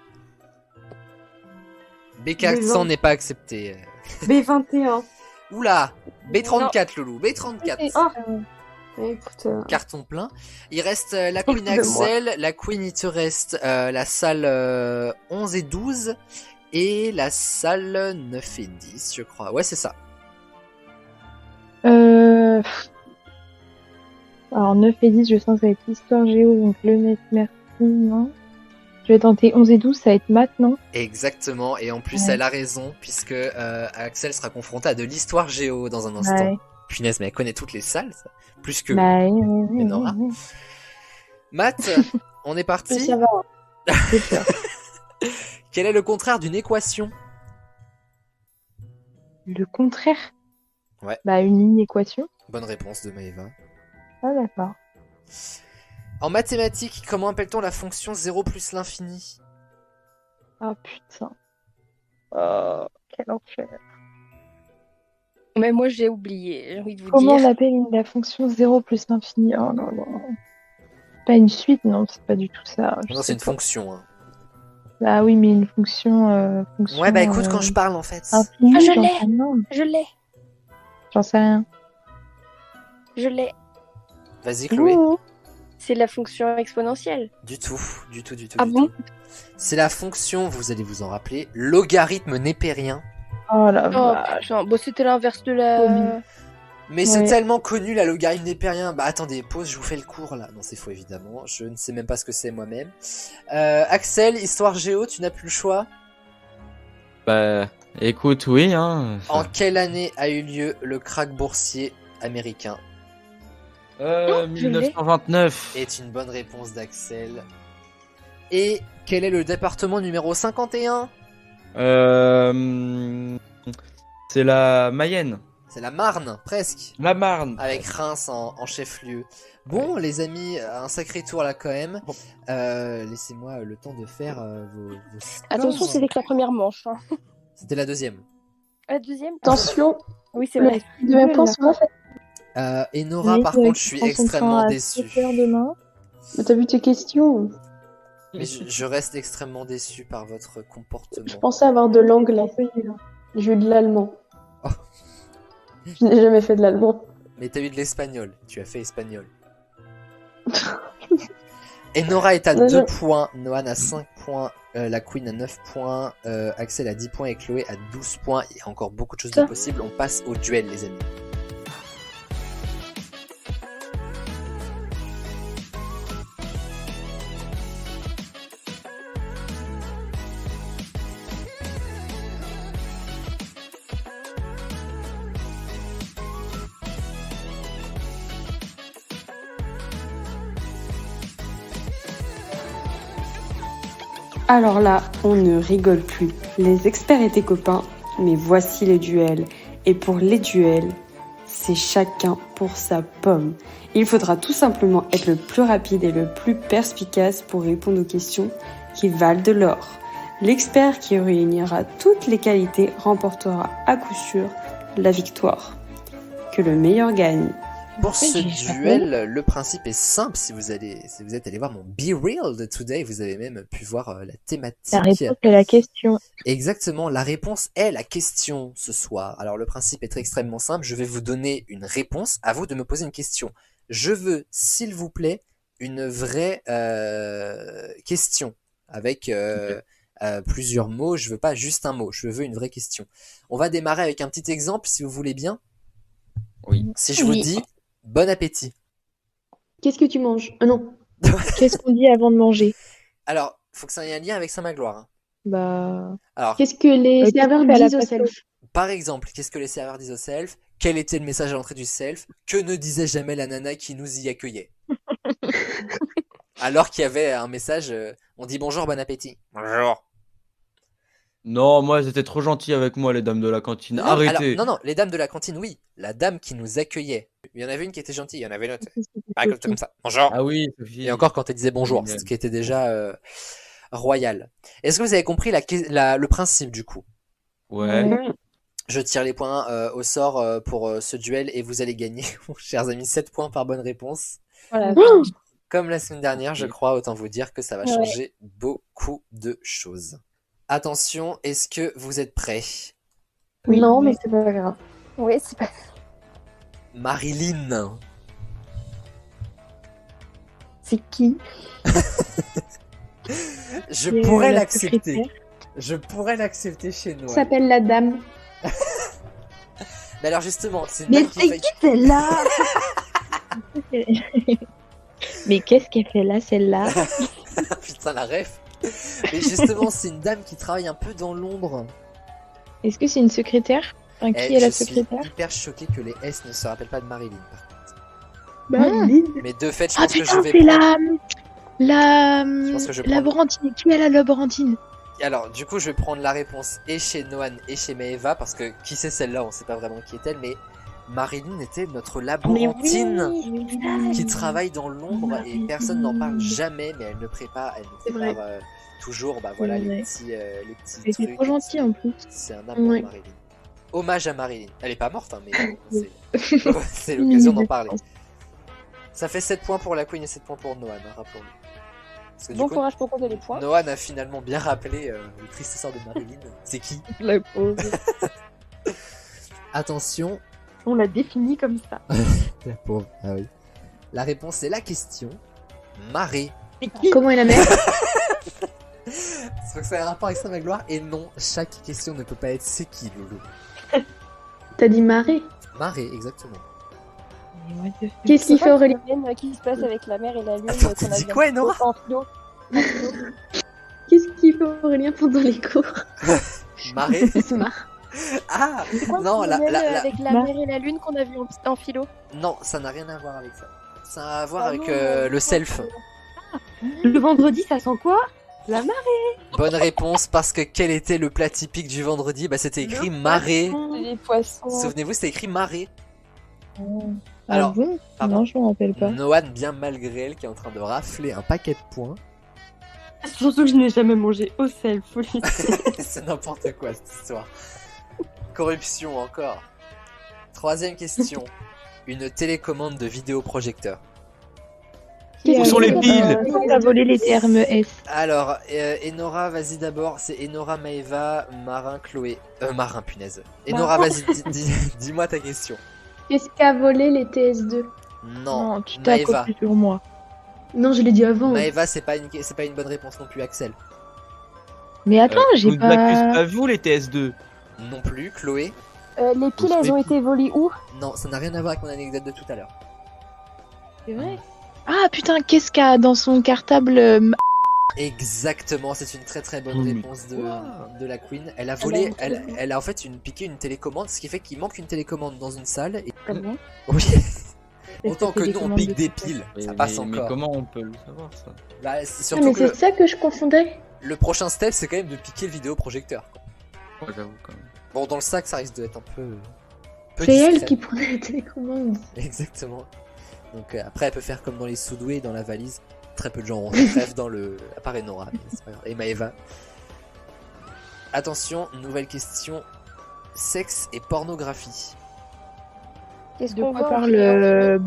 B400 n'est pas accepté. B21. Oula, B34, Loulou, B34. Oh. Écoute, Carton plein. Il reste la Queen Axel, la Queen, il te reste la salle 11 et 12 et la salle 9 et 10, je crois. Ouais, c'est ça. Alors 9 et 10, je sens que ça va être histoire géo, donc le maître, merci, non. Je vais tenter 11 et 12, ça va être maths, non? Exactement, et en plus Ouais. elle a raison, puisque Axel sera confronté à de l'histoire géo dans un instant. Ouais. Punaise, mais elle connaît toutes les salles, ça. Plus que... Bah, Mais non, hein. Math, on est parti. Ça va. c'est peur. Quel est le contraire d'une équation? Le contraire? Ouais. Bah, une ligne équation. Bonne réponse de Maëva. Ah, d'accord. En mathématiques, comment appelle-t-on la fonction 0 plus l'infini? Ah, putain. Oh, quel enfer. Mais moi, j'ai oublié, j'ai envie de vous Comment on dire. appelle la fonction 0 plus l'infini? Oh non, non. Pas une suite, non, c'est pas du tout ça. Je Non, sais c'est une pas. fonction. Hein. Bah oui, mais une fonction... Ouais, bah écoute, quand je parle en fait. Infinie, Ah, je j'en l'ai. sais rien. Je l'ai, J'en sais rien. je l'ai. Vas-y, Chloé. Ouh. C'est la fonction exponentielle. Du tout. Ah du bon tout. C'est la fonction, vous allez vous en rappeler, logarithme népérien. Oh la Oh, vache. putain. Bon, c'était l'inverse de la... Mais c'est Ouais. tellement connu, la logarithme népérien. Bah attendez, pause, je vous fais le cours là. Non, c'est faux évidemment. Je ne sais même pas ce que c'est moi-même. Axel, histoire géo, tu n'as plus le choix. Bah, écoute, oui, hein. En quelle année a eu lieu le krach boursier américain? je l'ai. 1929. Est une bonne réponse d'Axel. Et quel est le département numéro 51? C'est la Mayenne. C'est la Marne, presque. La Marne. Avec Reims en chef-lieu. Bon, les amis, un sacré tour là quand même. Laissez-moi le temps de faire vos scores. Attention, c'était que la première manche. Hein. C'était la deuxième. La deuxième Attention, Oui, c'est le vrai. de réponse, on va faire. Et Nora, par contre, je suis extrêmement déçu. demain. Mais t'as vu tes questions? Mais je reste extrêmement déçu par votre comportement. Je pensais avoir de l'anglais. J'ai eu de l'allemand. Oh. Je n'ai jamais fait de l'allemand. Mais t'as eu de l'espagnol. Tu as fait espagnol. Et Nora est à Non, 2 points. Noan a 5 points. La Queen a 9 points. Axel a 10 points et Chloé a 12 points. Il y a encore beaucoup de choses de possibles. On passe au duel, les amis. Alors là, on ne rigole plus. Les experts étaient copains, mais voici les duels. Et pour les duels, c'est chacun pour sa pomme. Il faudra tout simplement être le plus rapide et le plus perspicace pour répondre aux questions qui valent de l'or. L'expert qui réunira toutes les qualités remportera à coup sûr la victoire. Que le meilleur gagne. Pour ce j'ai jamais. duel, le principe est simple. Si vous êtes allé voir mon Be Real de Today, vous avez même pu voir la thématique. La réponse est la question. Exactement, la réponse est la question ce soir. Alors le principe est extrêmement simple, je vais vous donner une réponse, à vous de me poser une question. Je veux, s'il vous plaît, une vraie question, avec plusieurs mots, je veux pas juste un mot, je veux une vraie question. On va démarrer avec un petit exemple, si vous voulez bien. Oui. Si je vous Oui. dis, bon appétit. Qu'est-ce que tu manges? Non. Qu'est-ce qu'on dit avant de manger? Alors, faut que ça ait un lien avec Saint-Magloire. Hein. Bah. Alors, Qu'est-ce que les qu'est-ce serveurs qu'on fait à la disent au pasto self? par exemple, qu'est-ce que les serveurs disent au self? Quel était le message à l'entrée du self? Que ne disait jamais la nana qui nous y accueillait? Alors qu'il y avait un message, on dit bonjour, bon appétit. Bonjour. Non, moi, elles étaient trop gentilles avec moi, les dames de la cantine. Non, Arrêtez. alors, non, les dames de la cantine, oui. La dame qui nous accueillait. Il y en avait une qui était gentille, il y en avait une autre. Pas comme ça. Bonjour. Ah oui, Sophie. Et encore quand elle disait bonjour, Génial. ce qui était déjà royal. Est-ce que vous avez compris le principe du coup? Ouais. Je tire les points au sort pour ce duel et vous allez gagner, chers amis, 7 points par bonne réponse. Voilà. Comme la semaine dernière, je crois, autant vous dire que ça va changer beaucoup de choses. Attention, est-ce que vous êtes prêts? Oui. Non, mais c'est pas grave. Oui, c'est pas... Marilyn. C'est qui? Je C'est, pourrais la l'accepter. secrétaire. Je pourrais l'accepter chez nous. S'appelle la dame. Mais alors justement, c'est une Mais dame qui c'est fait... qui celle-là? Mais qu'est-ce qu'elle fait là, celle-là? Putain, la ref. Mais justement, c'est une dame qui travaille un peu dans l'ombre. Est-ce que c'est une secrétaire? Enfin, qui est la secrétaire? Je suis hyper choqué que les S ne se rappellent pas de Marilyn. Par contre. Marilyn. Mais de fait, je Ah pense que je putain, vais c'est prendre... la pense que je vais prendre- laborantine. Qui est la laborantine? Alors, du coup, je vais prendre la réponse et chez Noan et chez Maeva, parce que qui c'est celle-là, on sait pas vraiment qui est-elle, mais Marilyn était notre laborantine qui travaille dans l'ombre et personne n'en parle jamais, mais elle nous prépare C'est vrai. toujours, bah voilà, C'est les vrai. petits Elle trucs. était trop gentille en plus. C'est un amour, Ouais. Marilyn. Hommage à Marilyn. Elle est pas morte, hein, mais c'est l'occasion d'en parler. Ça fait 7 points pour la Queen et 7 points pour Noan, hein, rappelons-le. Parce que du Bon coup, courage pour compter les points. Noan a finalement bien rappelé le triste sort de Marilyn. C'est qui? La pauvre. Attention, On l'a défini comme ça. la pauvre. Ah oui. La réponse est la question. Marée. Comment est la mer? C'est que ça a un rapport avec ça, ma gloire. Et non, chaque question ne peut pas être c'est qui, Loulou. T'as dit marée. Marée, exactement. Qu'est-ce qu'il fait Aurélien? Qui se passe avec la mer et la lune Attends, qu'on tu a dis vu quoi, Enora? en philo. Qu'est-ce qu'il fait Aurélien pendant les cours? Marée. Il se marre. Ah C'est quoi non, le lien avec la mer et la lune qu'on a vu en philo? Non, ça n'a rien à voir avec ça. Ça a à voir Ah avec non, le self. Le vendredi, ça sent quoi? La marée. Bonne réponse, parce que quel était le plat typique du vendredi? Bah c'était écrit marée. Les poissons. Souvenez-vous, c'était écrit marée. Ah Alors, bon? pardon. Non, je m'en rappelle pas. Noan, bien malgré elle, qui est en train de rafler un paquet de points. Surtout que je n'ai jamais mangé au sel, faut le dire. C'est n'importe quoi cette histoire. Corruption encore. Troisième question. Une télécommande de vidéoprojecteur. Où sont les piles? Qui a volé les TRMS? Alors, Enora, vas-y d'abord. C'est Enora, Maeva, Marin, Chloé. Marin, punaise. Enora, vas-y, dis-moi ta question. Qu'est-ce qu'a volé les TS2? Non, Non, tu t'as Maeva. copié sur moi. Non, je l'ai dit avant. Maeva, c'est pas une bonne réponse non plus, Axel. Mais attends, j'ai Vous n'accusez pas... pas vous les TS2? Non plus, Chloé. Les piles, elles ont été volées où? Non, ça n'a rien à voir avec mon anecdote de tout à l'heure. C'est vrai? Ah putain, qu'est-ce qu'il y a dans son cartable Exactement, c'est une très très bonne Oh, mais réponse de la Queen. Elle a volé, elle a en fait piqué une télécommande, ce qui fait qu'il manque une télécommande dans une salle. Et... Comment? Oui. Est-ce Autant que que c'est nous des on commandes pique de des tout piles, ça Mais- passe mais encore. comment on peut le savoir ça? Bah, c'est Ah, surtout mais que c'est ça que je confondais. le prochain step c'est quand même de piquer le vidéoprojecteur. Ouais, j'avoue quand même. Bon, dans le sac ça risque d'être un peu C'est elle discret. qui prenait la télécommande. Exactement. Donc après elle peut faire comme dans les soudoués dans la valise. Très peu de gens ont rêve dans le. À part Enora, mais c'est pas grave. Et Maeva. Attention, nouvelle question. Sexe et pornographie. Qu'est-ce De qu'on quoi voit parle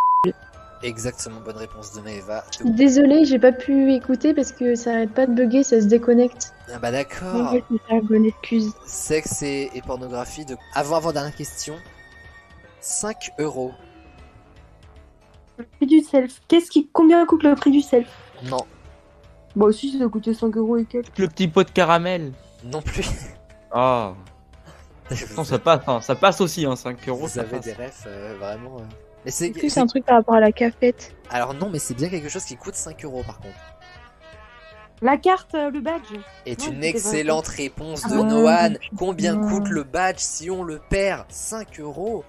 Exactement, bonne réponse de Maeva. Désolée, j'ai pas pu écouter parce que ça arrête pas de bugger, ça se déconnecte. Ah bah En d'accord. fait, c'est ça, bonne excuse. Sexe et pornographie. De... Avant dernière question. 5 €. Le prix du self. Combien coûte le prix du self? Non, Moi aussi, ça a coûté 5 € et quelques. Le petit pot de caramel. non plus. Ah. Non, ça passe, hein. Ça passe aussi, hein, 5 €. Vous Ça avez passe. des refs vraiment. Mais c'est. Est-ce que c'est un truc par rapport à la cafette? Alors non, mais c'est bien quelque chose qui coûte 5 € par contre. La carte, le badge. Est Non, une c'était excellente réponse de Ah, Noan. Combien putain. coûte le badge si on le perd? 5 €.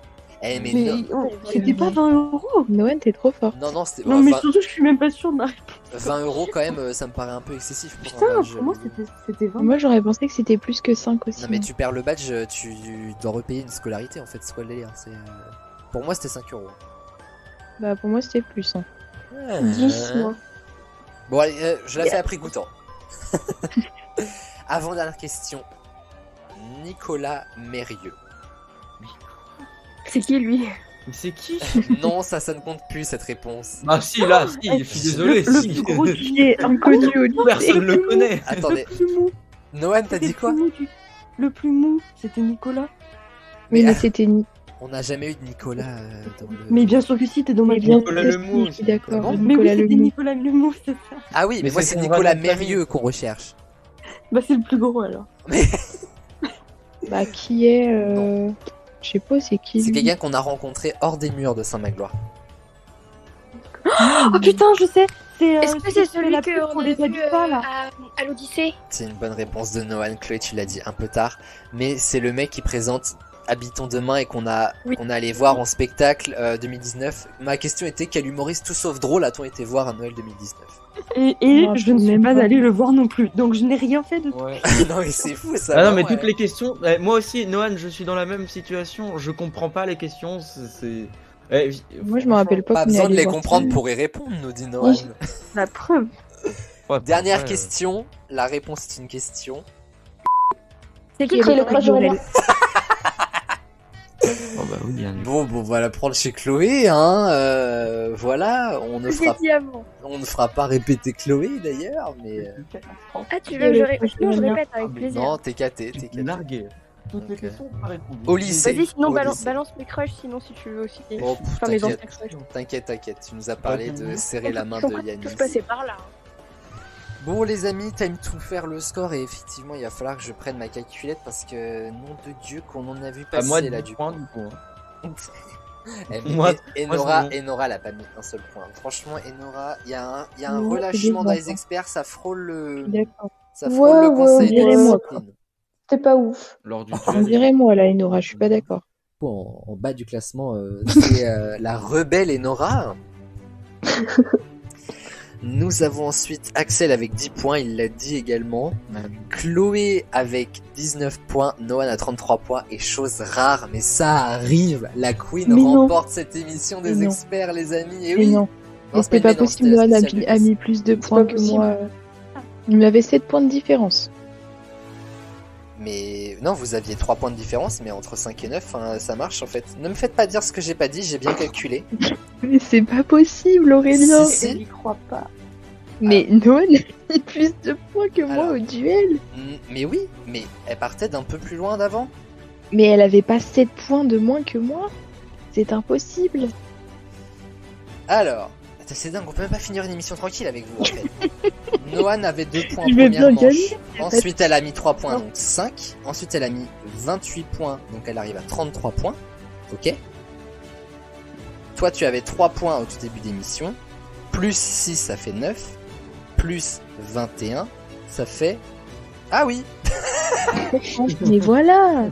Eh mais, Mais non. c'était pas 20 €. Noël, t'es trop fort. Non, non, c'était Non, ouais, mais 20, surtout, je suis même pas sûre de ma réponse. 20 € quand même, ça me paraît un peu excessif pour un Putain, badge. pour moi, c'était 20. Moi, j'aurais pensé que c'était plus que 5 aussi. Non mais tu perds le badge, tu dois repayer une scolarité en fait, c'est quoi le délire? Pour moi c'était 5 €. Bah, pour moi, c'était plus. Hein. 10, moi. Bon allez, je la fais après goûtant. Avant dernière question. Nicolas Mérieux. C'est qui lui? Mais c'est qui? Non, ça ne compte plus cette réponse. Ah si, là, si, je suis désolé. Le si. plus gros Qui est inconnu au lycée. Personne le connaît. Attendez, Le plus mou. Noan t'as dit quoi? Le plus mou, c'était Nicolas. Oui, Mais- mais c'était ni. On n'a jamais eu de Nicolas dans le... Mais bien sûr que si, t'es dans ma Mais vie. bien Nicolas sûr, Lemou, je suis d'accord. bon Mais oui, Nicolas c'était Lemou. Nicolas Lemou, c'est ça. Ah oui, mais Mais moi c'est c'est son Nicolas vrai nom de famille. Mérieux qu'on recherche. Bah, c'est le plus gros alors. Bah, qui est. Je sais pas, c'est qui C'est lui quelqu'un qu'on a rencontré hors des murs de Saint-Magloire. Oh putain, je sais. Est-ce que c'est qui fait celui la pub qu'on pour a les vu habitats, là à l'Odyssée? C'est une bonne réponse de Noan. Chloé, tu l'as dit un peu tard. Mais c'est le mec qui présente Habitons demain et qu'on a allé voir en spectacle 2019. Ma question était quel humoriste tout sauf drôle a-t-on été voir à Noël 2019? Et Non, je ne suis même pas pas. allée le voir non plus. Donc je n'ai rien fait de tout. Ouais. Non mais c'est fou ça. Ah non, mais vraiment, toutes ouais. les questions. Moi aussi, Noan, je suis dans la même situation. Je comprends pas les questions. C'est. Moi, je me rappelle pas. Pas qu'on est besoin de allé les voir comprendre ça. pour y répondre, nous dit Noan. Oui. La preuve. Ouais, Dernière après, question. La réponse est une question. C'est Qui crée le crush Aurélien? Oh bah oui, bien. Bon, on va la prendre chez Chloé, hein. Voilà, on ne J'ai fera, dit avant. on ne fera pas répéter Chloé d'ailleurs, mais Ah, tu veux que je répète? Non, je répète avec Ah, plaisir. non, t'es caté, t'es caté. Largué. Toutes les Ok. questions sont pas répondues. Au lycée. Vas-y, sinon Au balance, lycée. balance mes crushs, sinon si tu veux aussi. Oh, Enfin, mes anciens t'inquiète, crushs. t'inquiète, tu nous as parlé de serrer la main Ils sont de pas Yanis. tous passés par là. Bon les amis, time to faire le score et effectivement il va falloir que je prenne ma calculette parce que nom de Dieu qu'on en a vu À passer moi de là 10 du points, coup. du coup. Eh, Moi- mais moi, Enora, c'est Enora elle a pas mis un seul point. Franchement Enora, il y a un Ouais, relâchement c'est dans les décevant. experts, ça frôle le, D'accord. ça frôle le Ouais, conseil de ouais, moi, discipline. C'était pas ouf. Lors du On duel. dirait moi là, Enora, je suis pas d'accord. En bas du classement, c'est la rebelle Enora. Nous avons ensuite Axel avec 10 points, il l'a dit également. Chloé avec 19 points, Noan à 33 points, et chose rare, mais ça arrive, la Queen Mais non. remporte cette émission des Mais non. experts, les amis, et Et oui. non. Non, C'était pas pas une mais non, possible, c'était la Noan spéciale a de mis plus de points pas que possible. moi. Il m'avait 7 points de différence. Mais non, vous aviez 3 points de différence, mais entre 5 et 9, hein, ça marche en fait. Ne me faites pas dire ce que j'ai pas dit, j'ai bien calculé. Mais c'est pas possible, Aurélien. Si, si. Je n'y crois pas. Mais Noan a mis plus de points que moi Alors. au duel. Mais oui, mais elle partait d'un peu plus loin d'avant. Mais elle avait pas 7 points de moins que moi. C'est impossible. Alors, attends, c'est dingue, on peut même pas finir une émission tranquille avec vous en fait. Noan avait 2 points en Je vais première bien manche. gagner, Ensuite, elle a mis 3 points, donc 5. Ensuite, elle a mis 28 points, donc elle arrive à 33 points. Ok. Toi, tu avais 3 points au tout début d'émission. Plus 6, ça fait 9. Plus 21, ça fait... Ah oui. Mais voilà.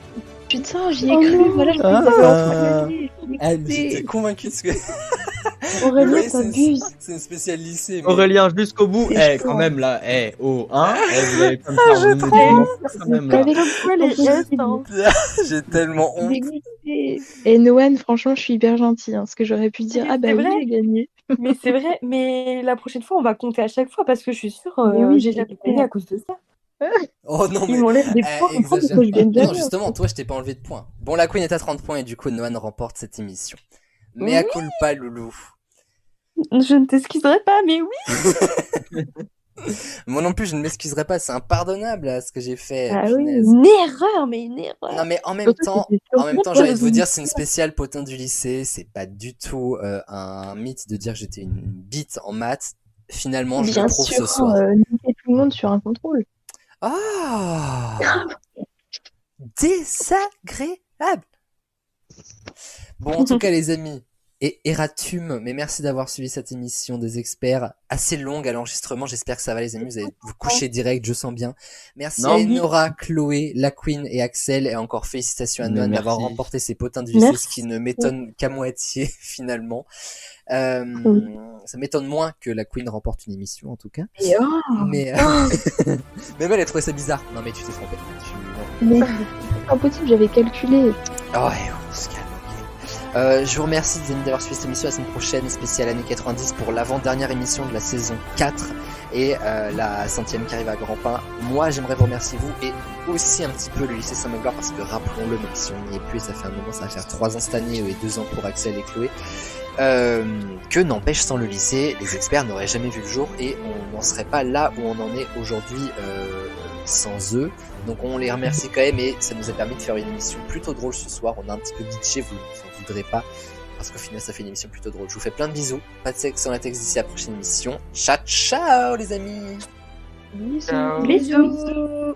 Putain, j'y ai Oh cru. non. Voilà, je Ah. pensais avoir gagné. Ah, mais j'étais convaincu de ce que... Aurélien, Oui, t'abuses. c'est une spéciale lycée. Mais... Aurélien, jusqu'au bout. C'est Eh, chaud, quand hein. même, là. Eh, oh, hein. Vous allez pas me faire je me trouve. démentir, quand même, là. Avec Pourquoi les gestes, hein J'ai tellement honte. dégoûté. Et Noan, franchement, je suis hyper gentille. Hein, parce que j'aurais pu dire, Mais ah bah c'est oui, vrai. j'ai gagné. Mais c'est vrai, mais la prochaine fois, on va compter à chaque fois parce que je suis sûre, Mais oui, j'ai c'est jamais clair. gagné à cause de ça. Oh non, mais... Ils m'enlèvent des points. exagère que je pas. gagne jamais, Non, justement, toi, je t'ai pas enlevé de points. Bon, la Queen est à 30 points et du coup, Noan remporte cette émission. Mais à culpa, Loulou. Je ne t'excuserai pas, mais oui. Moi non plus, je ne m'excuserai pas. C'est impardonnable, là, ce que j'ai fait. Ah oui. punaise. Une erreur, mais une erreur. Non, mais en même Surtout temps, que c'était en même temps, sur j'ai envie moi, de vous dire, c'est une spéciale potin du lycée. C'est pas du tout un mythe de dire que j'étais une bite en maths. Finalement, je le Bien prouve sûr, ce soir. niquer tout le monde sur un contrôle. Ah, désagréable. Bon, en tout cas, les amis, et Eratum, mais merci d'avoir suivi cette émission des experts, assez longue à l'enregistrement. J'espère que ça va, les amis. Vous allez vous coucher direct, je sens bien. Merci Non, à oui. Enora, Chloé, la Queen et Axel, et encore félicitations à Mais Noan d'avoir merci. remporté ces potins du lycée, Merci. ce qui ne m'étonne qu'à moitié, finalement. Ça m'étonne moins que la Queen remporte une émission, en tout cas. Et oh, Mais, même elle a trouvé ça bizarre. Non, mais tu t'es trompé. mais c'est impossible, j'avais calculé. Oh, ouais, on se calme, ok. Je vous remercie les amis d'avoir suivi cette émission. La semaine prochaine, spéciale année 90 pour l'avant-dernière émission de la saison 4 et la 100e qui arrive à grands pas. Moi, j'aimerais vous remercier vous et aussi un petit peu le lycée Saint-Magloire parce que rappelons-le, même si on n'y est plus, ça fait un moment, ça va faire 3 ans cette année et 2 ans pour Axel et Chloé. Que n'empêche, sans le lycée, les experts n'auraient jamais vu le jour et on n'en serait pas là où on en est aujourd'hui sans eux. Donc on les remercie quand même et ça nous a permis de faire une émission plutôt drôle ce soir. On a un petit peu bitché, vous ne voudrez pas, parce qu'au final ça fait une émission plutôt drôle. Je vous fais plein de bisous, pas de sexe sans latex d'ici à la prochaine émission. Ciao ciao les amis. Bisous. Ciao. Bisous.